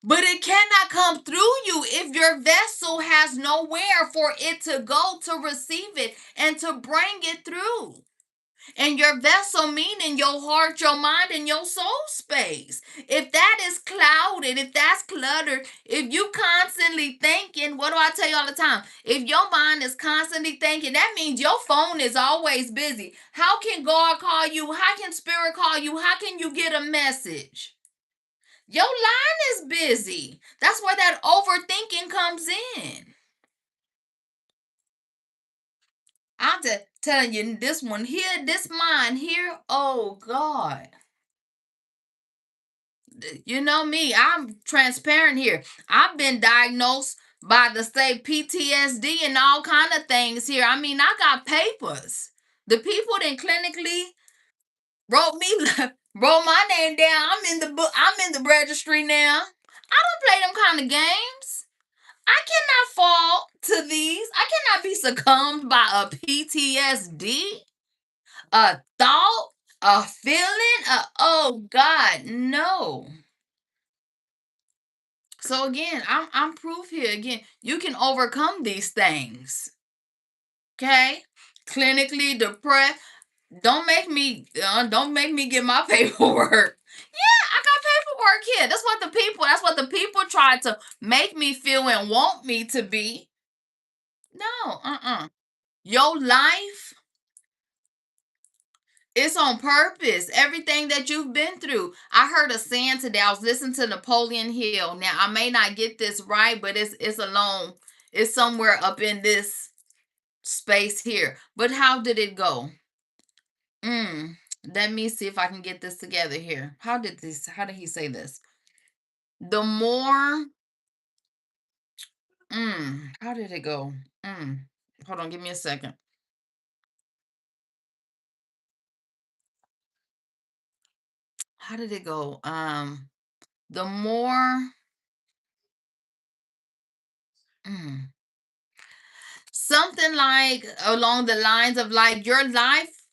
But it cannot come through you if your vessel has nowhere for it to go to receive it and to bring it through. And your vessel, meaning your heart, your mind, and your soul space. If that is clouded, if that's cluttered, if you constantly thinking, what do I tell you all the time? If your mind is constantly thinking, that means your phone is always busy. How can God call you? How can Spirit call you? How can you get a message? Your line is busy. That's where that overthinking comes in. I'm just telling you, this one here, this mind here, oh God. You know me, I'm transparent here. I've been diagnosed by the state PTSD and all kind of things here. I mean, I got papers. The people that clinically wrote me wrote my name down. I'm in the book. I'm in the registry now. I don't play them kind of games. I cannot fall to these. I cannot be succumbed by a PTSD, a thought, a feeling. Oh God, no. So again, I'm proof here. Again, you can overcome these things. Okay, clinically depressed. Don't make me get my paperwork. Yeah, I got paperwork here. That's what the people try to make me feel and want me to be. No, Your life is on purpose. Everything that you've been through. I heard a saying today. I was listening to Napoleon Hill. Now I may not get this right, but it's alone. It's somewhere up in this space here. But how did it go? Mm. Let me see if I can get this together here. How did he say this? The more how did it go? Mm. Hold on, give me a second. How did it go? The more mm, something like along the lines of like your life,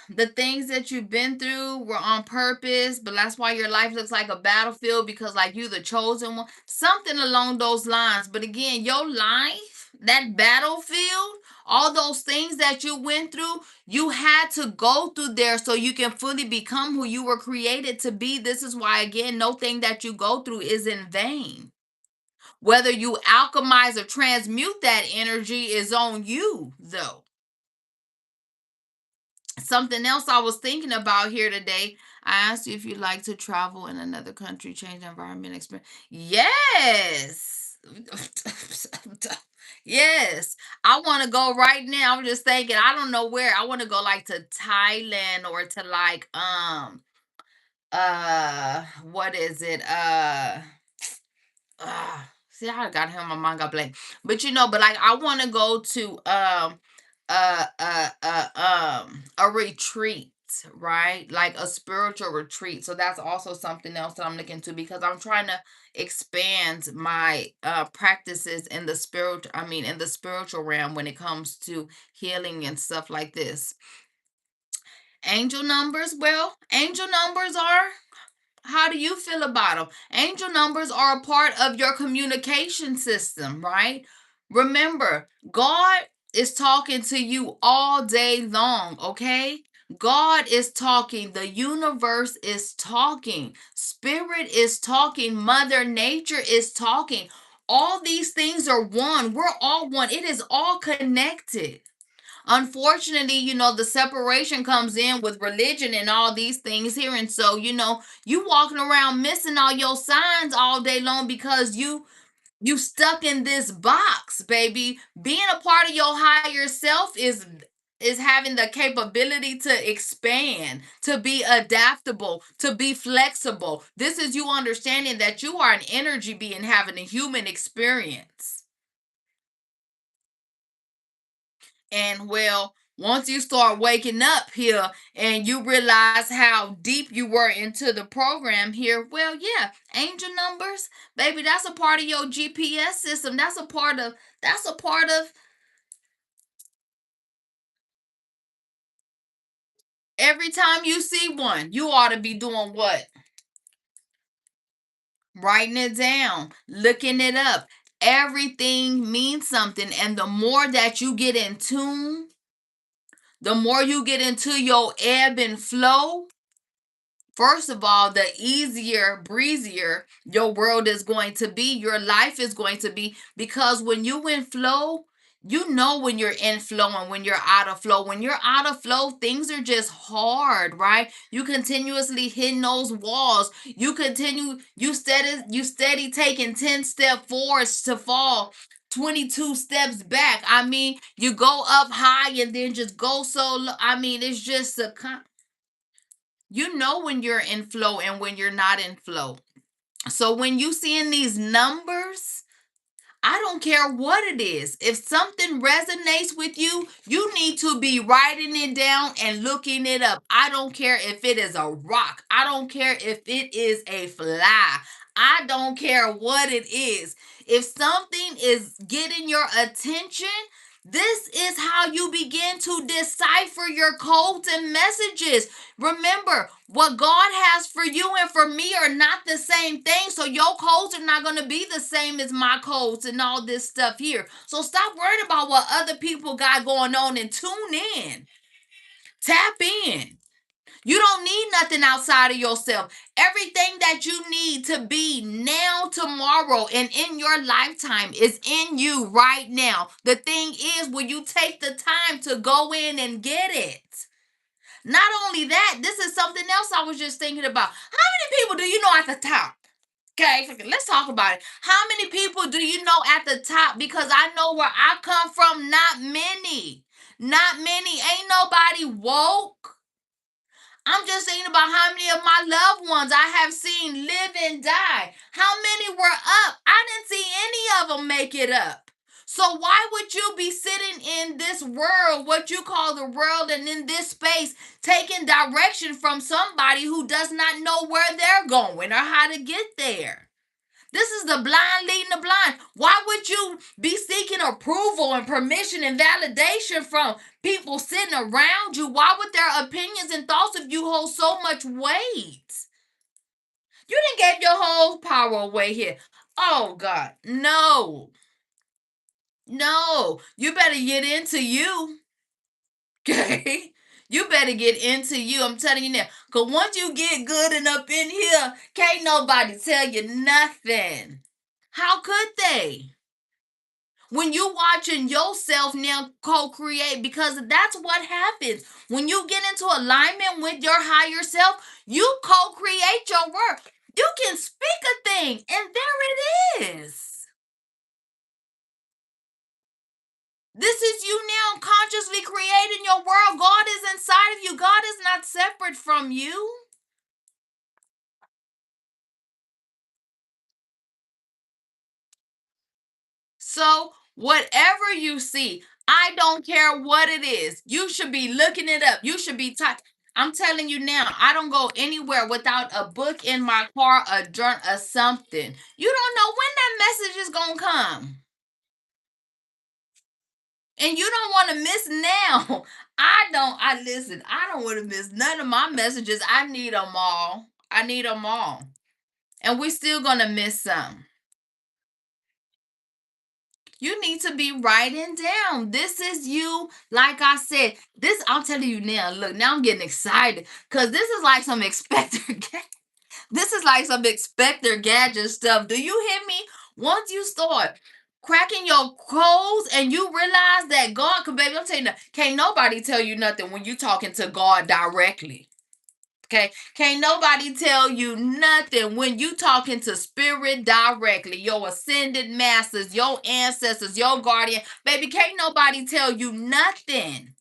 the things that you've been through were on purpose, but that's why your life looks like a battlefield because like you the chosen one. Something along those lines. But again, your life, that battlefield, all those things that you went through, you had to go through there so you can fully become who you were created to be. This is why again, no thing that you go through is in vain. Whether you alchemize or transmute that energy is on you, though. Something else I was thinking about here today. I asked you if you'd like to travel in another country, change the environment, experience. Yes. Yes. I want to go right now. I'm just thinking, I don't know where. I want to go like to Thailand or to like what is it? See, I got him. My mind got blank. But but like I want to go to a retreat, right? Like a spiritual retreat. So that's also something else that I'm looking to because I'm trying to expand my practices in the spiritual realm when it comes to healing and stuff like this. Angel numbers, well, angel numbers are how do you feel about them? Angel numbers are a part of your communication system, right? Remember, God is talking to you all day long, okay? God is talking. The universe is talking. Spirit is talking. Mother Nature is talking. All these things are one. We're all one. It is all connected. Unfortunately, the separation comes in with religion and all these things here. And so, you walking around missing all your signs all day long because you stuck in this box, baby. Being a part of your higher self is having the capability to expand, to be adaptable, to be flexible. This is you understanding that you are an energy being having a human experience. And well, once you start waking up here and you realize how deep you were into the program here, well, yeah, angel numbers, baby, that's a part of your GPS system. That's a part of every time you see one, you ought to be doing what? Writing it down, looking it up. Everything means something. And the more that you get in tune, the more you get into your ebb and flow, first of all, the easier, breezier your world is going to be, your life is going to be, because when you in flow, you know when you're in flow and when you're out of flow. When you're out of flow, things are just hard, right? You continuously hitting those walls. You steady taking 10 step forwards to fall 22 steps back. I mean, you go up high and then just go so low. I mean, it's just a you know when you're in flow and when you're not in flow. So when you seeing these numbers, I don't care what it is. If something resonates with you, you need to be writing it down and looking it up. I don't care if it is a rock. I don't care if it is a fly. I don't care what it is. If something is getting your attention, this is how you begin to decipher your codes and messages. Remember, what God has for you and for me are not the same thing. So your codes are not going to be the same as my codes and all this stuff here. So stop worrying about what other people got going on and tune in. Tap in. You don't need nothing outside of yourself. Everything that you need to be now, tomorrow, and in your lifetime is in you right now. The thing is, will you take the time to go in and get it? Not only that, this is something else I was just thinking about. How many people do you know at the top? Okay, let's talk about it. How many people do you know at the top? Because I know where I come from, not many. Not many. Ain't nobody woke. I'm just thinking about how many of my loved ones I have seen live and die. How many were up? I didn't see any of them make it up. So why would you be sitting in this world, what you call the world, and in this space, taking direction from somebody who does not know where they're going or how to get there? This is the blind leading the blind. Why would you be seeking approval and permission and validation from people sitting around you? Why would their opinions and thoughts of you hold so much weight? You didn't give your whole power away here. Oh God, no, no. You better get into you. Okay. You better get into you. I'm telling you now. Because once you get good and up in here, can't nobody tell you nothing. How could they? When you watching yourself now co-create, because that's what happens when you get into alignment with your higher self. You co-create your work. You can speak a thing and there it is. This is you now consciously creating your world. God is inside of you. God is not separate from you. So, whatever you see, I don't care what it is. You should be looking it up. You should be typing. I'm telling you now, I don't go anywhere without a book in my car, a journal, or something. You don't know when that message is going to come. And you don't want to miss now. I listen, I don't want to miss none of my messages. I need them all. I need them all. And we're still going to miss some. You need to be writing down. This is you. Like I said, this I'm telling you now. Look, now I'm getting excited because this is like some this is like some expector gadget stuff. Do you hear me? Once you start cracking your codes and you realize that God, cause baby, I'm telling you, can't nobody tell you nothing when you talking to God directly. Okay, can't nobody tell you nothing when you talking to spirit directly. Your ascended masters, your ancestors, your guardian, baby. Can't nobody tell you nothing.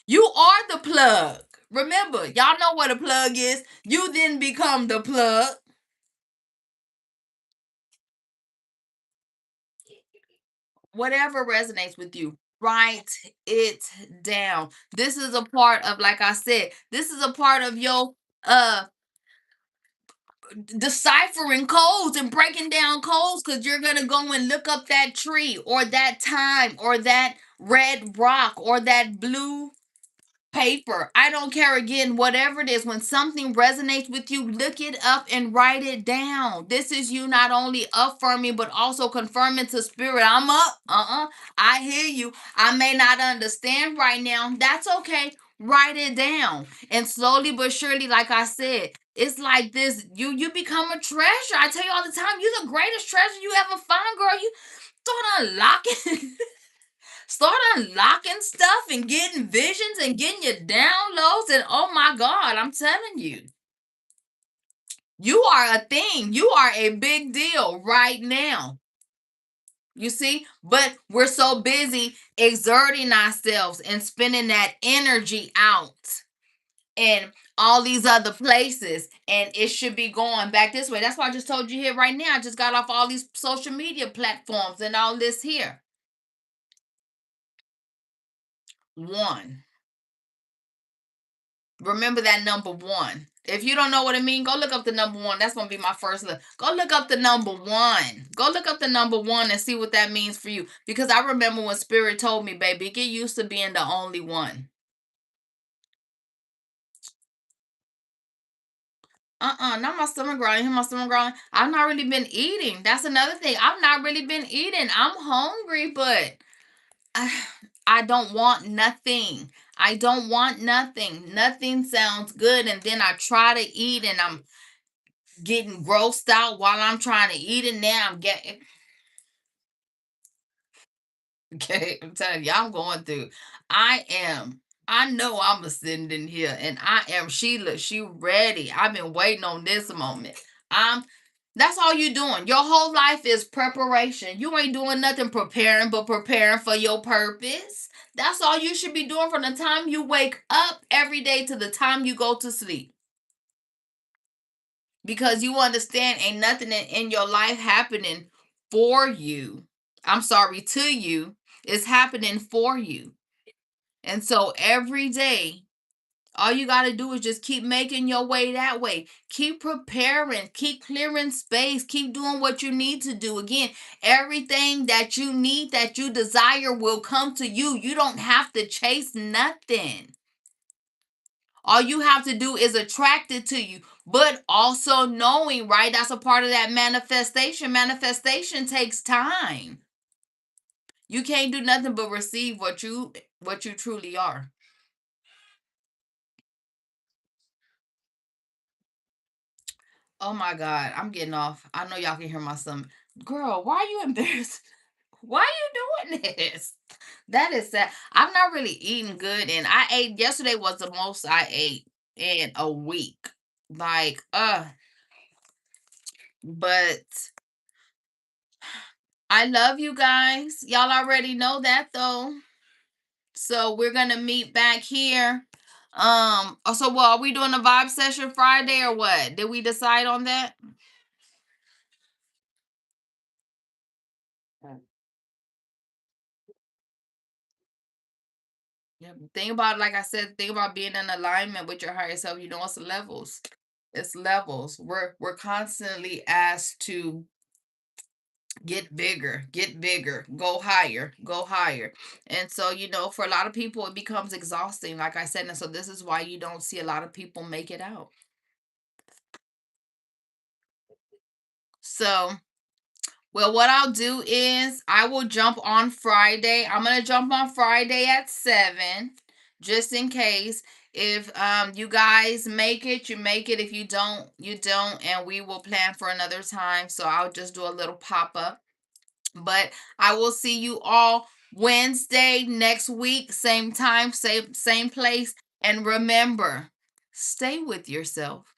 You are the plug. Remember, y'all know what a plug is. You then become the plug. Whatever resonates with you. Write it down. This is a part of, like I said, this is a part of your uh deciphering codes and breaking down codes, because you're gonna go and look up that tree or that time or that red rock or that blue paper. I don't care, again, whatever it is. When something resonates with you, look it up and write it down. This is you not only affirming but also confirming to spirit, I'm up. I hear you. I may not understand right now. That's okay. Write it down. And slowly but surely, like I said, it's like this. You become a treasure. I tell you all the time, you're the greatest treasure you ever find, girl. You start unlocking start unlocking stuff and getting visions and getting your downloads, and oh my god, I'm telling you, you are a thing. You are a big deal right now. You see, but we're so busy exerting ourselves and spending that energy out in all these other places, and it should be going back this way. That's why I just told you here right now. I just got off all these social media platforms and all this here. One. Remember that number one. If you don't know what it means, go look up the number one. That's gonna be my first look. Go look up the number one. Go look up the number one and see what that means for you. Because I remember when Spirit told me, baby, get used to being the only one. Not my stomach growling. Hear my stomach growling. I've not really been eating. That's another thing. I've not really been eating. I'm hungry, but I don't want nothing. I don't want nothing. Nothing sounds good, and then I try to eat, and I'm getting grossed out while I'm trying to eat it. Now I'm getting okay. I'm telling you, I'm going through. I am. I know I'm ascending here, and I am Sheila. She ready. I've been waiting on this moment. I'm. That's all you doing. Your whole life is preparation. You ain't doing nothing preparing, but preparing for your purpose. That's all you should be doing from the time you wake up every day to the time you go to sleep. Because you understand, ain't nothing in your life happening for you. I'm sorry, to you. It's happening for you. And so every day, all you got to do is just keep making your way that way. Keep preparing, keep clearing space, keep doing what you need to do. Again, everything that you need, that you desire, will come to you. You don't have to chase nothing. All you have to do is attract it to you, but also knowing, right? That's a part of that manifestation. Manifestation takes time. You can't do nothing but receive what you truly are. Oh my God, I'm getting off. I know y'all can hear my stomach. Girl, why are you embarrassed? Why are you doing this? That is sad. I'm not really eating good, and I ate yesterday was the most I ate in a week. Like, but I love you guys. Y'all already know that though. So we're gonna meet back here. So well, are we doing a vibe session Friday or what? Did we decide on that? Yeah. Think about, like I said, think about being in alignment with your higher self. You know, it's levels. It's levels. We're constantly asked to get bigger, go higher, go higher. And so, for a lot of people it becomes exhausting, like I said. And so this is why you don't see a lot of people make it out. So, well, what I'll do is I will jump on Friday. I'm gonna jump on Friday at 7, just in case. If you guys make it, you make it. If you don't, you don't, and we will plan for another time. So I'll just do a little pop-up. But I will see you all Wednesday next week, same time, same place. And remember, stay with yourself.